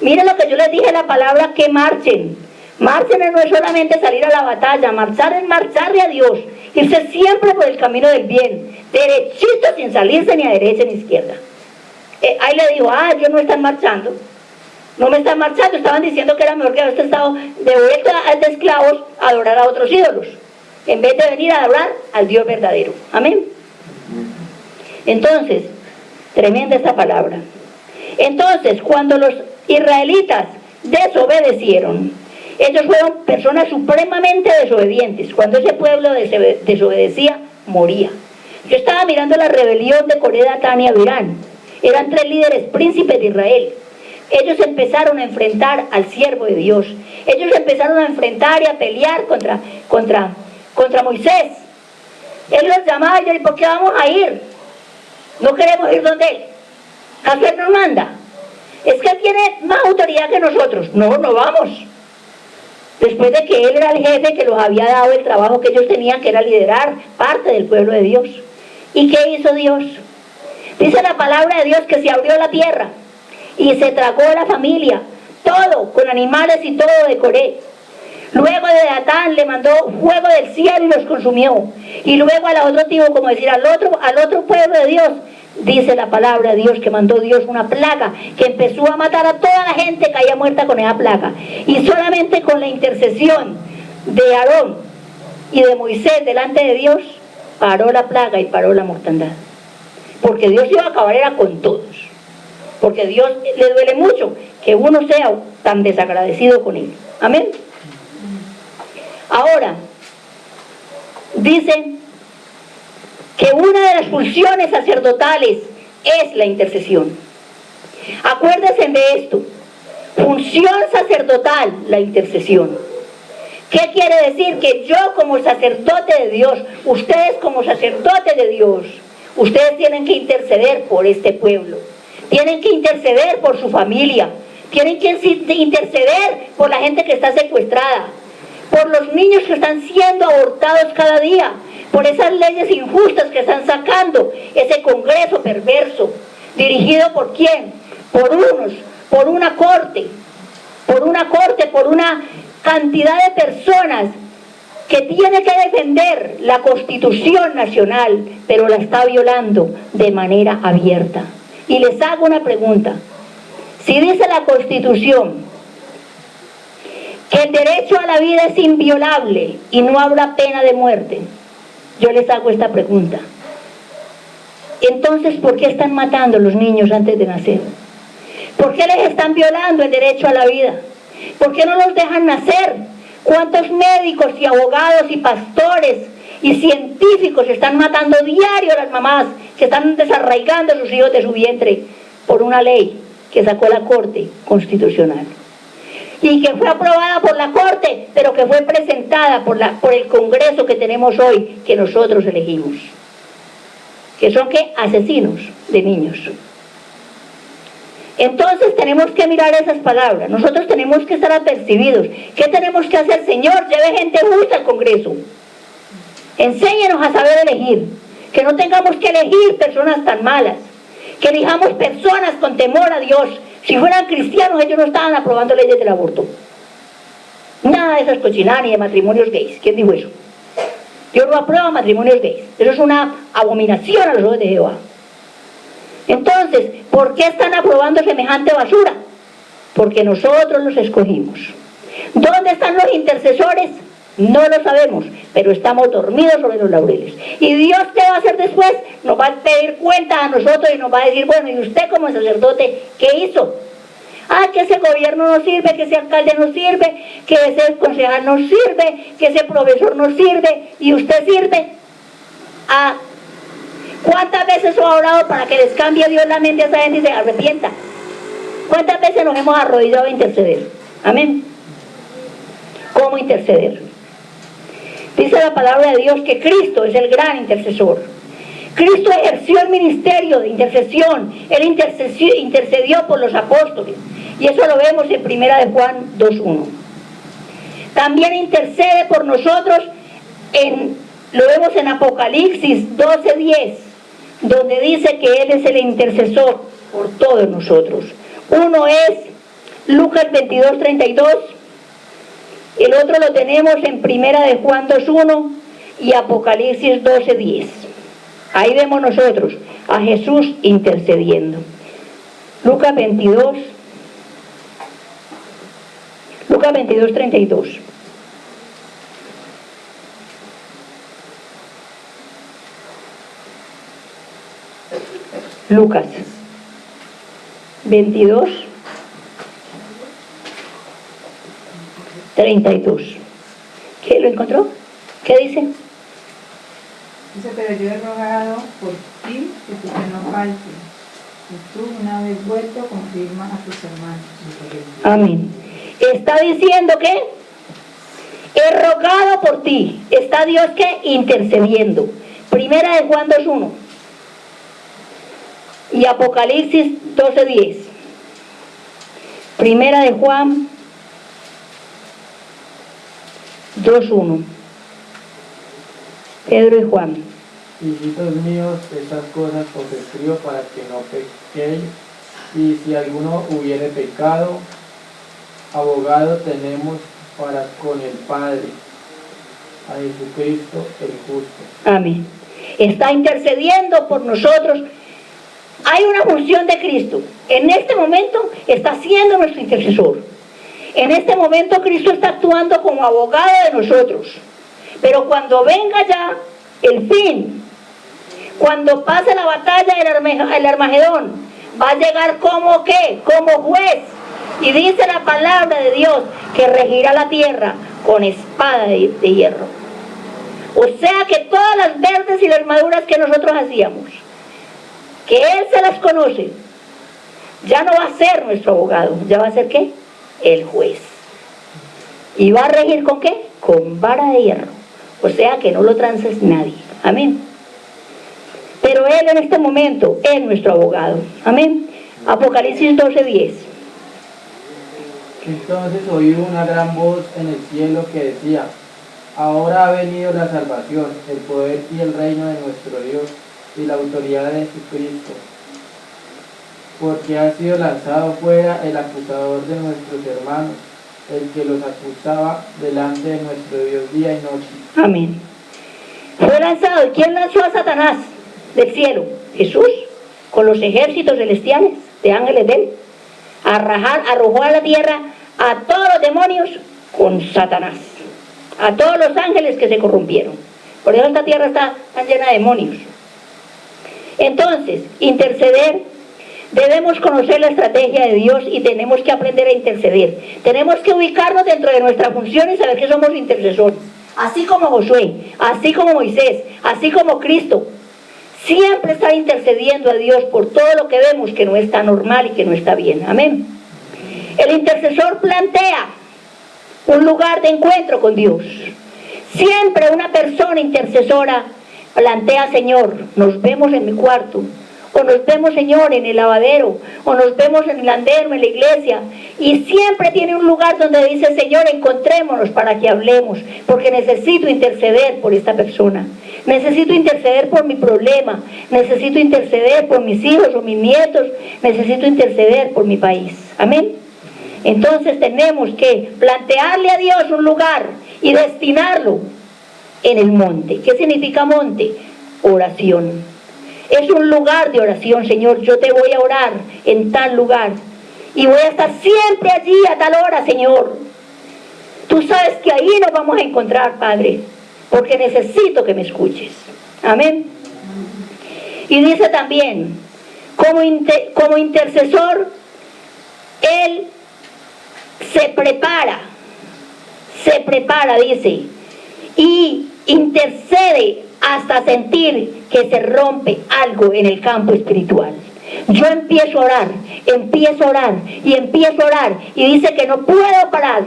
Miren lo que yo les dije, la palabra que marchen. Marchen no es solamente salir a la batalla, marchar es marcharle a Dios, irse siempre por el camino del bien, derechito, sin salirse ni a derecha ni a izquierda. Ahí le digo, ellos no están marchando, no me están marchando, estaban diciendo que era mejor que haber estado de vuelta de esclavos a adorar a otros ídolos, en vez de venir a adorar al Dios verdadero. Amén. Entonces, tremenda esta palabra. Entonces, cuando los israelitas desobedecieron, ellos fueron personas supremamente desobedientes. Cuando ese pueblo desobedecía, moría. Yo estaba mirando la rebelión de Coré, Datán y Abirán. Eran 3 líderes príncipes de Israel. Ellos empezaron a enfrentar al siervo de Dios. Ellos empezaron a enfrentar y a pelear contra Moisés. Él los llamaba y yo, ¿por qué vamos a ir? No queremos ir donde él. ¿Acaso él nos manda? Es que él tiene más autoridad que nosotros. No, no vamos. Después de que él era el jefe que los había dado el trabajo que ellos tenían, que era liderar parte del pueblo de Dios. ¿Y qué hizo Dios? Dice la palabra de Dios que se abrió la tierra y se tragó la familia, todo, con animales y todo de Coré. Luego de Datán le mandó fuego del cielo y los consumió. Y luego al otro tipo, como decir, al otro pueblo de Dios, dice la palabra de Dios que mandó Dios una plaga que empezó a matar a toda la gente que caía muerta con esa plaga. Y solamente con la intercesión de Aarón y de Moisés delante de Dios, paró la plaga y paró la mortandad. Porque Dios iba a acabar era con todos. Porque a Dios le duele mucho que uno sea tan desagradecido con él. Amén. Ahora, dice que una de las funciones sacerdotales es la intercesión. Acuérdense de esto. Función sacerdotal, la intercesión. ¿Qué quiere decir? Que yo como sacerdote de Dios, ustedes como sacerdotes de Dios, ustedes tienen que interceder por este pueblo. Tienen que interceder por su familia. Tienen que interceder por la gente que está secuestrada. Por los niños que están siendo abortados cada día, por esas leyes injustas que están sacando, ese Congreso perverso, dirigido por quién, por unos, por una corte, por una cantidad de personas que tiene que defender la Constitución Nacional, pero la está violando de manera abierta. Y les hago una pregunta, si dice la Constitución que el derecho a la vida es inviolable y no habrá pena de muerte, yo les hago esta pregunta. Entonces, ¿por qué están matando a los niños antes de nacer? ¿Por qué les están violando el derecho a la vida? ¿Por qué no los dejan nacer? ¿Cuántos médicos y abogados y pastores y científicos están matando diario a las mamás que están desarraigando a sus hijos de su vientre por una ley que sacó la Corte Constitucional? Y que fue aprobada por la Corte, pero que fue presentada por el Congreso que tenemos hoy, que nosotros elegimos. Que son, ¿qué? Asesinos de niños. Entonces tenemos que mirar esas palabras, nosotros tenemos que estar apercibidos. ¿Qué tenemos que hacer? Señor, lleve gente justa al Congreso. Enséñenos a saber elegir, que no tengamos que elegir personas tan malas, que elijamos personas con temor a Dios. Si fueran cristianos, ellos no estaban aprobando leyes del aborto. Nada de esas cochinadas ni de matrimonios gays. ¿Quién dijo eso? Dios no aprueba matrimonios gays. Eso es una abominación a los ojos de Jehová. Entonces, ¿por qué están aprobando semejante basura? Porque nosotros los escogimos. ¿Dónde están los intercesores? No lo sabemos, pero estamos dormidos sobre los laureles. ¿Y Dios qué va a hacer después? Nos va a pedir cuenta a nosotros y nos va a decir, bueno, ¿y usted como sacerdote qué hizo? Que ese gobierno no sirve, que ese alcalde no sirve, que ese concejal no sirve, que ese profesor no sirve, ¿y usted sirve? ¿Cuántas veces ha orado para que les cambie Dios la mente a esa gente y se arrepienta? ¿Cuántas veces nos hemos arrodillado a interceder? Amén. ¿Cómo interceder? Dice la palabra de Dios que Cristo es el gran intercesor. Cristo ejerció el ministerio de intercesión. Él intercedió por los apóstoles. Y eso lo vemos en 1 Juan 2:1. También intercede por nosotros, lo vemos en Apocalipsis 12:10, donde dice que Él es el intercesor por todos nosotros. Uno es Lucas 22:32, el otro lo tenemos en 1 Juan 2:1 y Apocalipsis 12:10. Ahí vemos nosotros a Jesús intercediendo. Lucas 22:32. Lucas 22:32. ¿Qué lo encontró? ¿Qué dice? Dice, pero yo he rogado por ti que tu fe no falte, y tú, una vez vuelto, confirma a tus hermanos. Amén. Está diciendo que he rogado por ti. Está Dios que intercediendo. 1 Juan 2:1 y Apocalipsis 12:10. 1 Juan 2:1. Pedro y Juan. Hijitos míos, estas cosas os escribo para que no pequéis, y si alguno hubiere pecado, abogado tenemos para con el Padre, a Jesucristo el justo. Amén. Está intercediendo por nosotros. Hay una función de Cristo. En este momento está siendo nuestro intercesor. En este momento Cristo está actuando como abogado de nosotros. Pero cuando venga ya el fin, cuando pase la batalla del Armagedón, va a llegar como ¿qué? Como juez. Y dice la palabra de Dios que regirá la tierra con espada de hierro. O sea que todas las verdes y las maduras que nosotros hacíamos, que Él se las conoce, ya no va a ser nuestro abogado, ya va a ser ¿qué? El juez. ¿Y va a regir con qué? Con vara de hierro. O sea que no lo transes nadie. Amén. Pero Él en este momento es nuestro abogado. Amén. Apocalipsis 12:10. Entonces oí una gran voz en el cielo que decía: ahora ha venido la salvación, el poder y el reino de nuestro Dios y la autoridad de Jesucristo, porque ha sido lanzado fuera el acusador de nuestros hermanos, el que los acusaba delante de nuestro Dios día y noche. Amén. Fue lanzado. ¿Y quién lanzó a Satanás del cielo? Jesús, con los ejércitos celestiales de ángeles de Él. Arrojó a la tierra a todos los demonios con Satanás, a todos los ángeles que se corrompieron. Por eso esta tierra está tan llena de demonios. Entonces, interceder, debemos conocer la estrategia de Dios y tenemos que aprender a interceder. Tenemos que ubicarnos dentro de nuestra función y saber que somos intercesores. Así como Josué, así como Moisés, así como Cristo. Siempre estar intercediendo a Dios por todo lo que vemos que no está normal y que no está bien. Amén. El intercesor plantea un lugar de encuentro con Dios. Siempre una persona intercesora plantea: Señor, nos vemos en mi cuarto, o nos vemos, Señor, en el lavadero, o nos vemos en el andén, en la iglesia, y siempre tiene un lugar donde dice, Señor, encontrémonos para que hablemos, porque necesito interceder por esta persona, necesito interceder por mi problema, necesito interceder por mis hijos o mis nietos, necesito interceder por mi país. Amén. Entonces tenemos que plantearle a Dios un lugar y destinarlo en el monte. ¿Qué significa monte? Oración. Es un lugar de oración, Señor. Yo te voy a orar en tal lugar y voy a estar siempre allí a tal hora, Señor. Tú sabes que ahí nos vamos a encontrar, Padre, porque necesito que me escuches. Amén. Y dice también, como intercesor, Él se prepara, dice, y intercede hasta sentir que se rompe algo en el campo espiritual. Yo empiezo a orar, y dice que no puedo parar.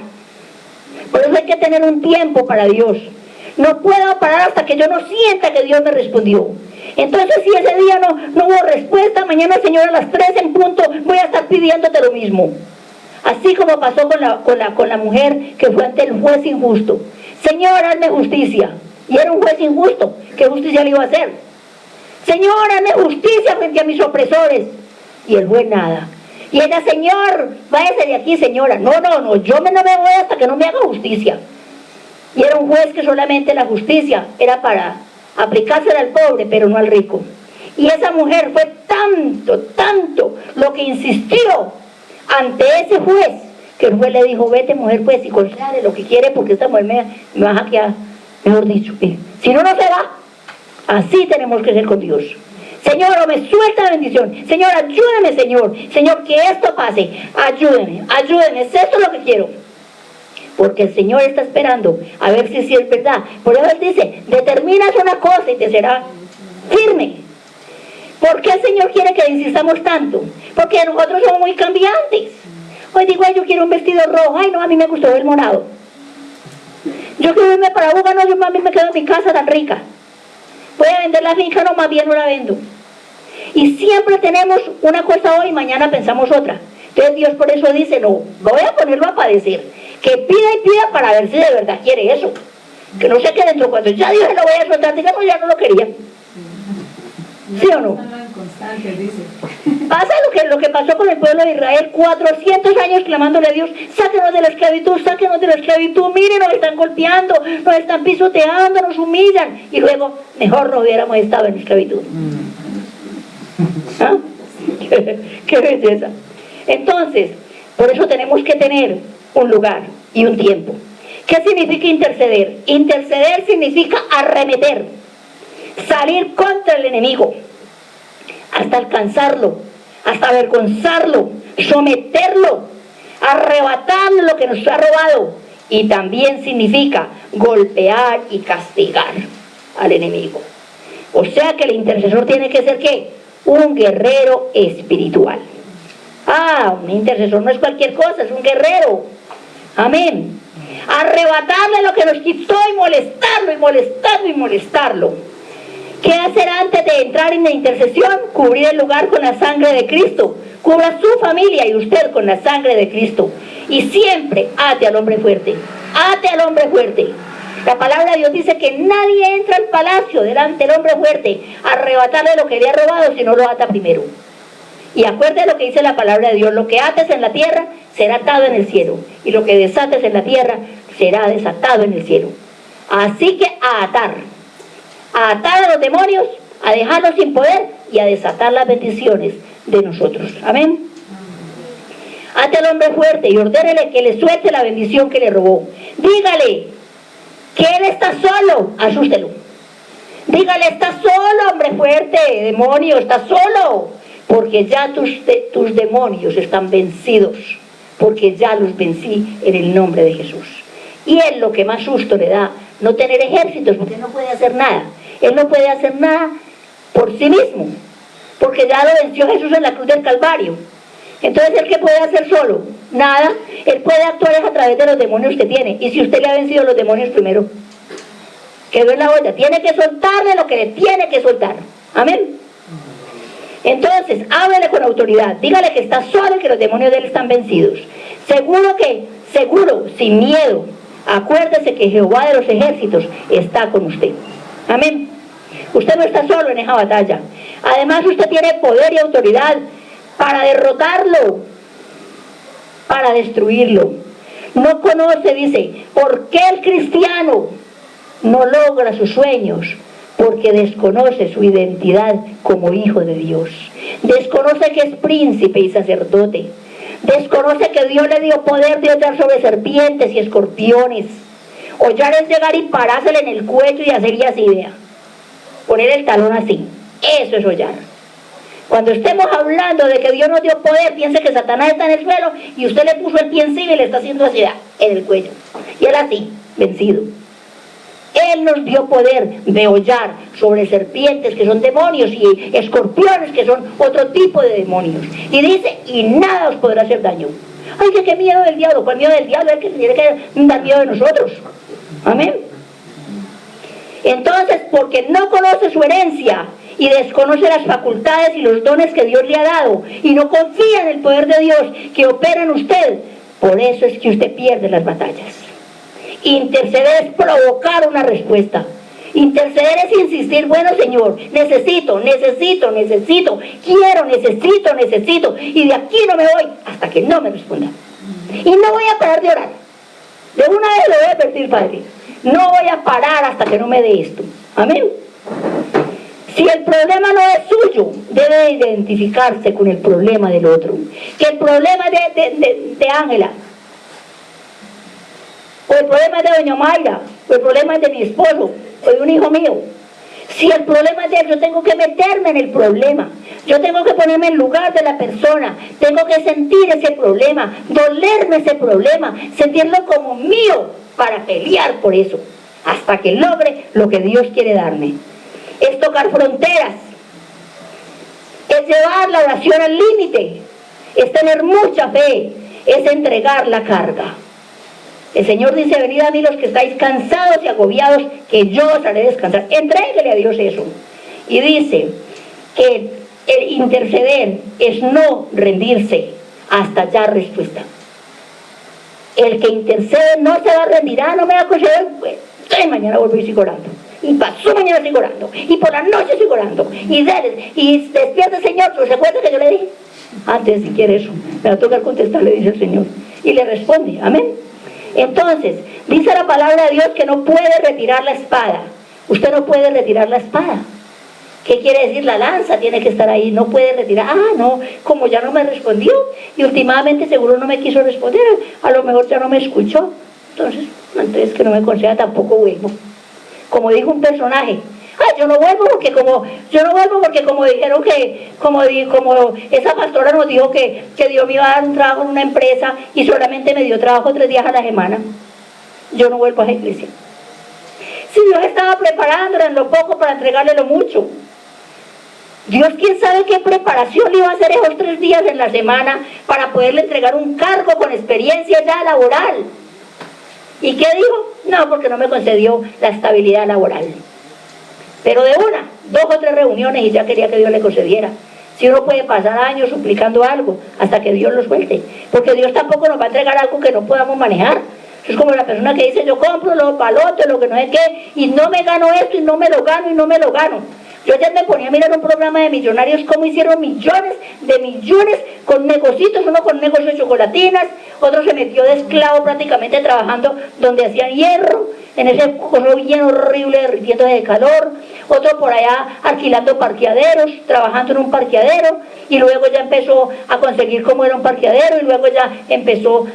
Por eso hay que tener un tiempo para Dios. No puedo parar hasta que yo no sienta que Dios me respondió. Entonces, si ese día no hubo respuesta, mañana, Señor, a las 3 en punto voy a estar pidiéndote lo mismo. Así como pasó con la mujer que fue ante el juez injusto. Señor, hazme justicia. Y era un juez injusto. ¿Qué justicia le iba a hacer? Señor, hazme justicia frente a mis opresores. Y el juez nada. Y ella, Señor, váyase de aquí, señora. No, yo no me voy hasta que no me haga justicia. Y era un juez que solamente la justicia era para aplicársela al pobre, pero no al rico. Y esa mujer fue tanto lo que insistió ante ese juez, que el juez le dijo, vete mujer pues y concede lo que quiere, porque esta mujer me va a hackear, mejor dicho, si no se va. Así tenemos que ser con Dios. Señor, o me suelta la bendición. Señor, ayúdeme, Señor, que esto pase. Ayúdeme, es esto lo que quiero. Porque el Señor está esperando a ver si es verdad. Por eso Él dice, determinas una cosa y te será firme. ¿Por qué el Señor quiere que insistamos tanto? Porque nosotros somos muy cambiantes. Hoy digo, yo quiero un vestido rojo. Ay, no, a mí me gustó el morado. Yo quiero irme para Buga, no, yo más bien me quedo en mi casa tan rica. Voy a vender la finca, no, más bien no la vendo. Y siempre tenemos una cosa hoy, mañana pensamos otra. Entonces Dios por eso dice, no, voy a ponerlo a padecer. Que pida y pida para ver si de verdad quiere eso. Que no se quede dentro, cuando ya Dios lo voy a soltar, digamos, ya no lo quería. ¿Sí o no? Pasa lo que pasó con el pueblo de Israel, 400 años clamándole a Dios, sáquenos de la esclavitud, miren, nos están golpeando, nos están pisoteando, nos humillan, y luego, mejor no hubiéramos estado en esclavitud. ¿Ah? ¡Qué belleza! Entonces, por eso tenemos que tener un lugar y un tiempo. ¿Qué significa interceder? Interceder significa arremeter, salir contra el enemigo, hasta alcanzarlo, hasta avergonzarlo, someterlo, arrebatarle lo que nos ha robado. Y también significa golpear y castigar al enemigo. O sea que el intercesor tiene que ser ¿qué? Un guerrero espiritual. Un intercesor no es cualquier cosa, es un guerrero. Amén. Arrebatarle lo que nos quitó y molestarlo. ¿Qué hacer antes de entrar en la intercesión? Cubrir el lugar con la sangre de Cristo. Cubra su familia y usted con la sangre de Cristo. Y siempre ate al hombre fuerte. La palabra de Dios dice que nadie entra al palacio delante del hombre fuerte a arrebatarle lo que le ha robado si no lo ata primero. Y acuérdate lo que dice la palabra de Dios: lo que ates en la tierra será atado en el cielo, y lo que desates en la tierra será desatado en el cielo. Así que a atar a los demonios, a dejarlos sin poder y a desatar las bendiciones de nosotros. Amén. Ate al hombre fuerte y ordénele que le suelte la bendición que le robó. Dígale que él está solo, asústelo. Dígale, está solo, hombre fuerte, demonio, está solo, porque ya tus demonios están vencidos, porque ya los vencí en el nombre de Jesús. Y él lo que más susto le da, no tener ejércitos, porque no puede hacer nada. Él no puede hacer nada por sí mismo, porque ya lo venció Jesús en la cruz del Calvario. Entonces, ¿él qué puede hacer solo? Nada. Él puede actuar a través de los demonios que tiene. Y si usted le ha vencido los demonios primero, quedó en la olla. Tiene que soltarle lo que le tiene que soltar. Amén. Entonces, háblele con autoridad, dígale que está suave, que los demonios de él están vencidos. Seguro, sin miedo, acuérdese que Jehová de los ejércitos está con usted. Amén. Usted no está solo en esa batalla. Además, usted tiene poder y autoridad para derrotarlo, para destruirlo. No conoce, dice, ¿por qué el cristiano no logra sus sueños? Porque desconoce su identidad como hijo de Dios. Desconoce que es príncipe y sacerdote. Desconoce que Dios le dio poder de hollar sobre serpientes y escorpiones. Hollar es llegar y parársele en el cuello y hacerle así, vea. Poner el talón así. Eso es hollar. Cuando estemos hablando de que Dios nos dio poder, piense que Satanás está en el suelo y usted le puso el pie encima y le está haciendo así, en el cuello. Y él así, vencido. Él nos dio poder de hollar sobre serpientes que son demonios y escorpiones que son otro tipo de demonios. Y dice, y nada os podrá hacer daño. Ay, que qué miedo del diablo. ¿Cuál miedo del diablo? Es que se tiene que dar miedo de nosotros. Amén. Entonces, porque no conoce su herencia y desconoce las facultades y los dones que Dios le ha dado y no confía en el poder de Dios que opera en usted, por eso es que usted pierde las batallas. Interceder es provocar una respuesta. Interceder es insistir, bueno Señor, necesito, quiero, necesito, y de aquí no me voy hasta que no me responda. Y no voy a parar de orar. De una vez le voy a advertir, Padre, no voy a parar hasta que no me dé esto. Amén. Si el problema no es suyo, debe identificarse con el problema del otro. Que el problema de Ángela, o el problema es de doña Mayra, o el problema es de mi esposo, o de un hijo mío. Si el problema es de él, yo tengo que meterme en el problema. Yo tengo que ponerme en lugar de la persona. Tengo que sentir ese problema, dolerme ese problema, sentirlo como mío para pelear por eso, hasta que logre lo que Dios quiere darme. Es tocar fronteras, es llevar la oración al límite, es tener mucha fe, es entregar la carga. El Señor dice, venid a mí los que estáis cansados y agobiados, que yo os haré descansar. Entréguele a Dios eso. Y dice que el interceder es no rendirse hasta hallar respuesta. El que intercede no se va a rendir, no me va a conceder, pues, mañana vuelvo y sigo orando. Y pasó mañana sigo orando. Y por la noche sigo orando. Y despierta el Señor, ¿se acuerda que yo le dije? Antes, si quiere eso, me va a tocar contestar, le dice el Señor. Y le responde, amén. Entonces, dice la palabra de Dios que no puede retirar la espada. Usted no puede retirar la espada. ¿Qué quiere decir? La lanza tiene que estar ahí, no puede retirar. No, como ya no me respondió y últimamente seguro no me quiso responder, a lo mejor ya no me escuchó. Entonces que no me conceda, tampoco vuelvo. Como dijo un personaje, yo no vuelvo porque como dijeron que, como esa pastora nos dijo que Dios me iba a dar un trabajo en una empresa y solamente me dio trabajo 3 días a la semana. Yo no vuelvo a esa iglesia. Si Dios estaba preparándola en lo poco para entregarle lo mucho. Dios, quién sabe qué preparación le iba a hacer esos 3 días en la semana para poderle entregar un cargo con experiencia ya laboral. ¿Y qué dijo? No, porque no me concedió la estabilidad laboral. Pero de 1, 2 o 3 reuniones y ya quería que Dios le concediera. Si uno puede pasar años suplicando algo hasta que Dios lo suelte, porque Dios tampoco nos va a entregar algo que no podamos manejar. Es como la persona que dice, yo compro los palotes, lo que no sé qué, y no me gano esto, y no me lo gano, y no me lo gano. Yo ya me ponía a mirar un programa de millonarios, cómo hicieron millones con negocios, uno con negocio de chocolatinas, otro se metió de esclavo prácticamente trabajando donde hacían hierro, en ese coso bien horrible, derritiéndose de calor, otro por allá alquilando parqueaderos, trabajando en un parqueadero, y luego ya empezó a conseguir cómo era un parqueadero, y luego ya empezó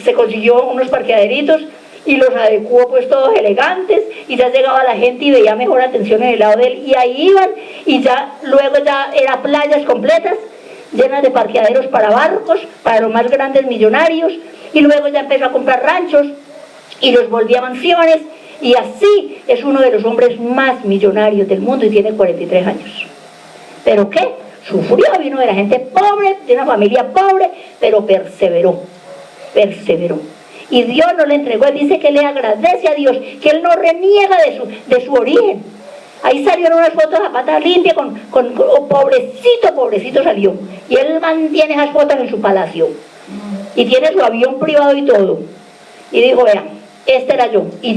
se consiguió unos parqueaderitos, y los adecuó pues todos elegantes, y ya llegaba la gente y veía mejor atención en el lado de él, y ahí iban, y ya luego ya eran playas completas, llenas de parqueaderos para barcos, para los más grandes millonarios, y luego ya empezó a comprar ranchos, y los volvía mansiones, y así es uno de los hombres más millonarios del mundo, y tiene 43 años. ¿Pero qué? Sufrió, vino de la gente pobre, de una familia pobre, pero perseveró. Y Dios no le entregó, él dice que le agradece a Dios, que él no reniega de su origen. Ahí salieron unas fotos a pata limpia oh, pobrecito salió. Y él mantiene esas fotos en su palacio. Y tiene su avión privado y todo. Y dijo, vean, este era yo. Y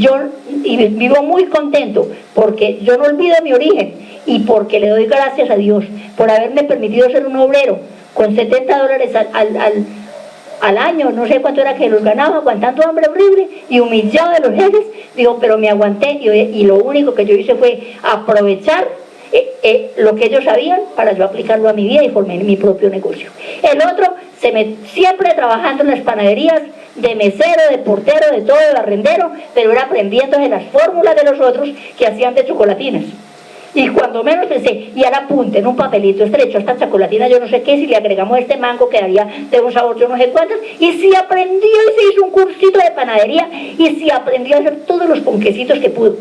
vivo muy contento porque yo no olvido mi origen y porque le doy gracias a Dios por haberme permitido ser un obrero con $70 al año, no sé cuánto era que los ganaba, aguantando hambre horrible y humillado de los jefes. Digo, pero me aguanté y lo único que yo hice fue aprovechar lo que ellos sabían para yo aplicarlo a mi vida y formé mi propio negocio. El otro, siempre trabajando en las panaderías, de mesero, de portero, de todo, de barrendero, pero era aprendiendo de las fórmulas de los otros que hacían de chocolatinas. Y cuando menos pensé, y al apunte en un papelito estrecho, esta chocolatina yo no sé qué, si le agregamos este mango quedaría de un sabor yo no sé cuántos, y si aprendió y se hizo un cursito de panadería, y si aprendió a hacer todos los ponquecitos que pudo.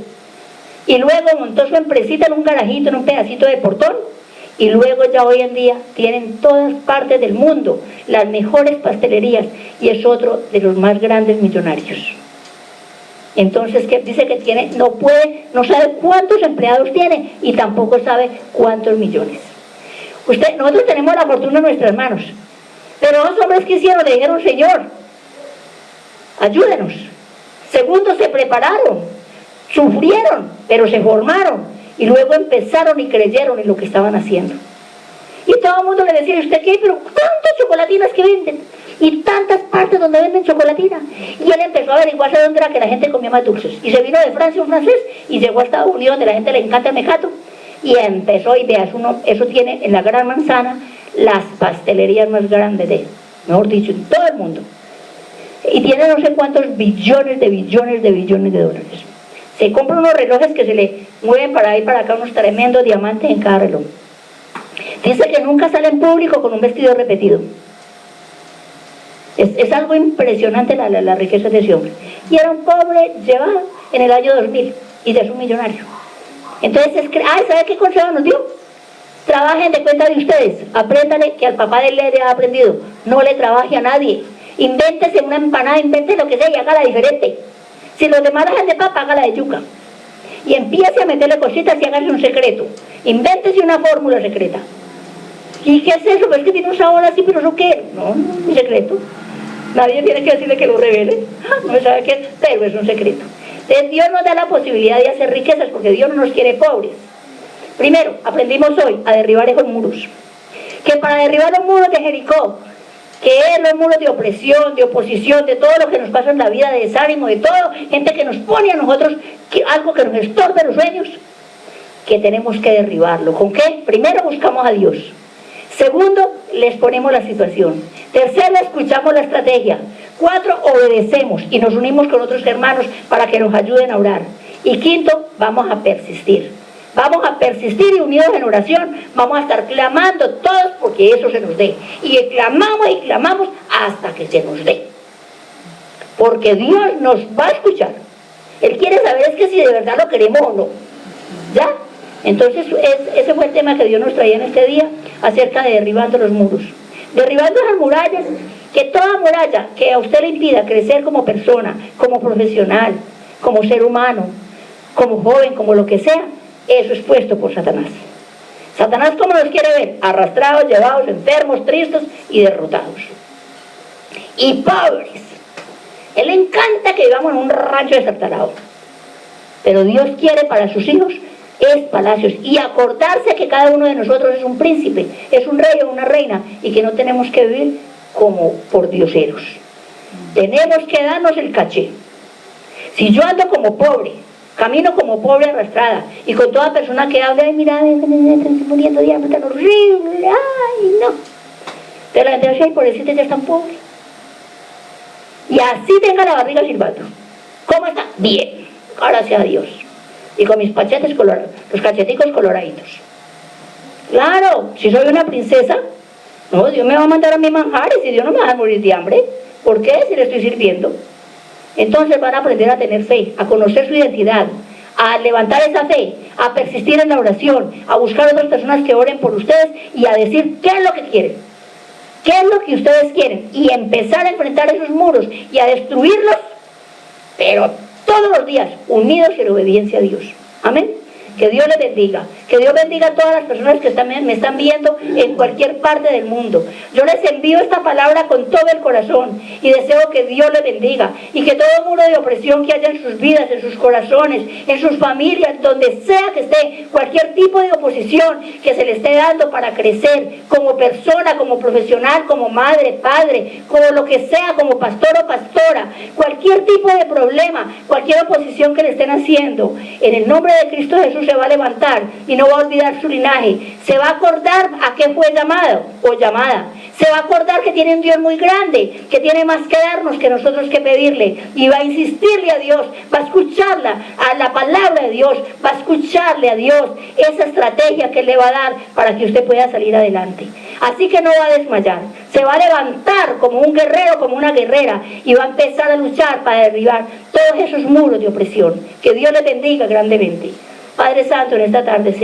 Y luego montó su empresita en un garajito, en un pedacito de portón, y luego ya hoy en día tienen en todas partes del mundo las mejores pastelerías, y es otro de los más grandes millonarios. Entonces, que dice que tiene, no sabe cuántos empleados tiene y tampoco sabe cuántos millones. Nosotros tenemos la fortuna en nuestras manos, pero los hombres que hicieron le dijeron, Señor, ayúdenos. Segundo, se prepararon, sufrieron, pero se formaron y luego empezaron y creyeron en lo que estaban haciendo. Y todo el mundo le decía, ¿usted qué? Pero tantas chocolatinas que venden y tantas partes donde venden chocolatina. Y él empezó a averiguarse dónde era que la gente comía más dulces. Y se vino de Francia un francés y llegó a Estados Unidos, donde la gente le encanta el mecato. Y empezó, y vea, eso tiene en la Gran Manzana las pastelerías más grandes mejor dicho, en todo el mundo. Y tiene no sé cuántos billones de dólares. Se compran unos relojes que se le mueven para ahí para acá, unos tremendos diamantes en cada reloj. Dice que nunca sale en público con un vestido repetido. Es algo impresionante la riqueza de ese hombre. Y era un pobre llevado en el año 2000 y ya es un millonario. Entonces, ¿sabe qué consejo nos dio? Trabajen de cuenta de ustedes, apréndale que al papá de él le ha aprendido, no le trabaje a nadie, invéntese una empanada, invéntese lo que sea y hágala diferente. Si los demás dejan de papa, hágala de yuca. Y empiece a meterle cositas y hágase un secreto. Invéntese una fórmula secreta. ¿Y qué es eso? Pues que tiene un sabor así, pero ¿eso qué? No, un secreto. Nadie tiene que decirle que lo revele. No sabe qué es, pero es un secreto. Entonces Dios nos da la posibilidad de hacer riquezas porque Dios no nos quiere pobres. Primero, aprendimos hoy a derribar esos muros. Que para derribar los muros de Jericó, que es los muros de opresión, de oposición, de todo lo que nos pasa en la vida, de desánimo, de todo, gente que nos pone a nosotros algo que nos estorbe los sueños, que tenemos que derribarlo. ¿Con qué? Primero buscamos a Dios. Segundo, les ponemos la situación. Tercero, escuchamos la estrategia. 4, obedecemos y nos unimos con otros hermanos para que nos ayuden a orar. Y quinto, vamos a persistir. Vamos a persistir y unidos en oración, vamos a estar clamando todos porque eso se nos dé. Y clamamos hasta que se nos dé. Porque Dios nos va a escuchar. Él quiere saber es que si de verdad lo queremos o no. ¿Ya? Entonces ese fue el tema que Dios nos traía en este día acerca de derribando los muros. Derribando esas murallas, que toda muralla que a usted le impida crecer como persona, como profesional, como ser humano, como joven, como lo que sea, eso es puesto por Satanás. Satanás, ¿cómo nos quiere ver? Arrastrados, llevados, enfermos, tristes y derrotados. Y pobres. Él le encanta que vivamos en un rancho destartalado. Pero Dios quiere para sus hijos palacios, y acordarse que cada uno de nosotros es un príncipe, es un rey o una reina, y que no tenemos que vivir como por dioseros. Tenemos que darnos el caché. Si yo ando como pobre, camino como pobre arrastrada, y con toda persona que hable, ay, mira, me estoy muriendo de hambre, tan horrible, ay, no. Pero la gente dice, ay, pobrecita, ya es tan pobre. Y así tenga la barriga silbando. ¿Cómo está? Bien, gracias a Dios. Y con mis pachetes colorados, los cacheticos coloraditos. Claro, si soy una princesa, no, Dios me va a mandar a mis manjares y Dios no me va a morir de hambre. ¿Por qué? Si le estoy sirviendo. Entonces van a aprender a tener fe, a conocer su identidad, a levantar esa fe, a persistir en la oración, a buscar otras personas que oren por ustedes y a decir qué es lo que quieren, qué es lo que ustedes quieren, y empezar a enfrentar esos muros y a destruirlos, pero todos los días unidos en obediencia a Dios. Amén. Que Dios les bendiga. Que Dios bendiga a todas las personas que me están viendo en cualquier parte del mundo. Yo les envío esta palabra con todo el corazón y deseo que Dios les bendiga y que todo muro de opresión que haya en sus vidas, en sus corazones, en sus familias, donde sea que esté, cualquier tipo de oposición que se le esté dando para crecer como persona, como profesional, como madre, padre, como lo que sea, como pastor o pastora, cualquier tipo de problema, cualquier oposición que le estén haciendo, en el nombre de Cristo Jesús se va a levantar y no va a olvidar su linaje, se va a acordar a qué fue llamado o llamada, se va a acordar que tiene un Dios muy grande, que tiene más que darnos que nosotros que pedirle, y va a insistirle a Dios, va a escucharla, a la palabra de Dios, va a escucharle a Dios esa estrategia que Él le va a dar para que usted pueda salir adelante. Así que no va a desmayar, se va a levantar como un guerrero, como una guerrera, y va a empezar a luchar para derribar todos esos muros de opresión. Que Dios les bendiga grandemente. Padre Santo, en esta tarde, Señor.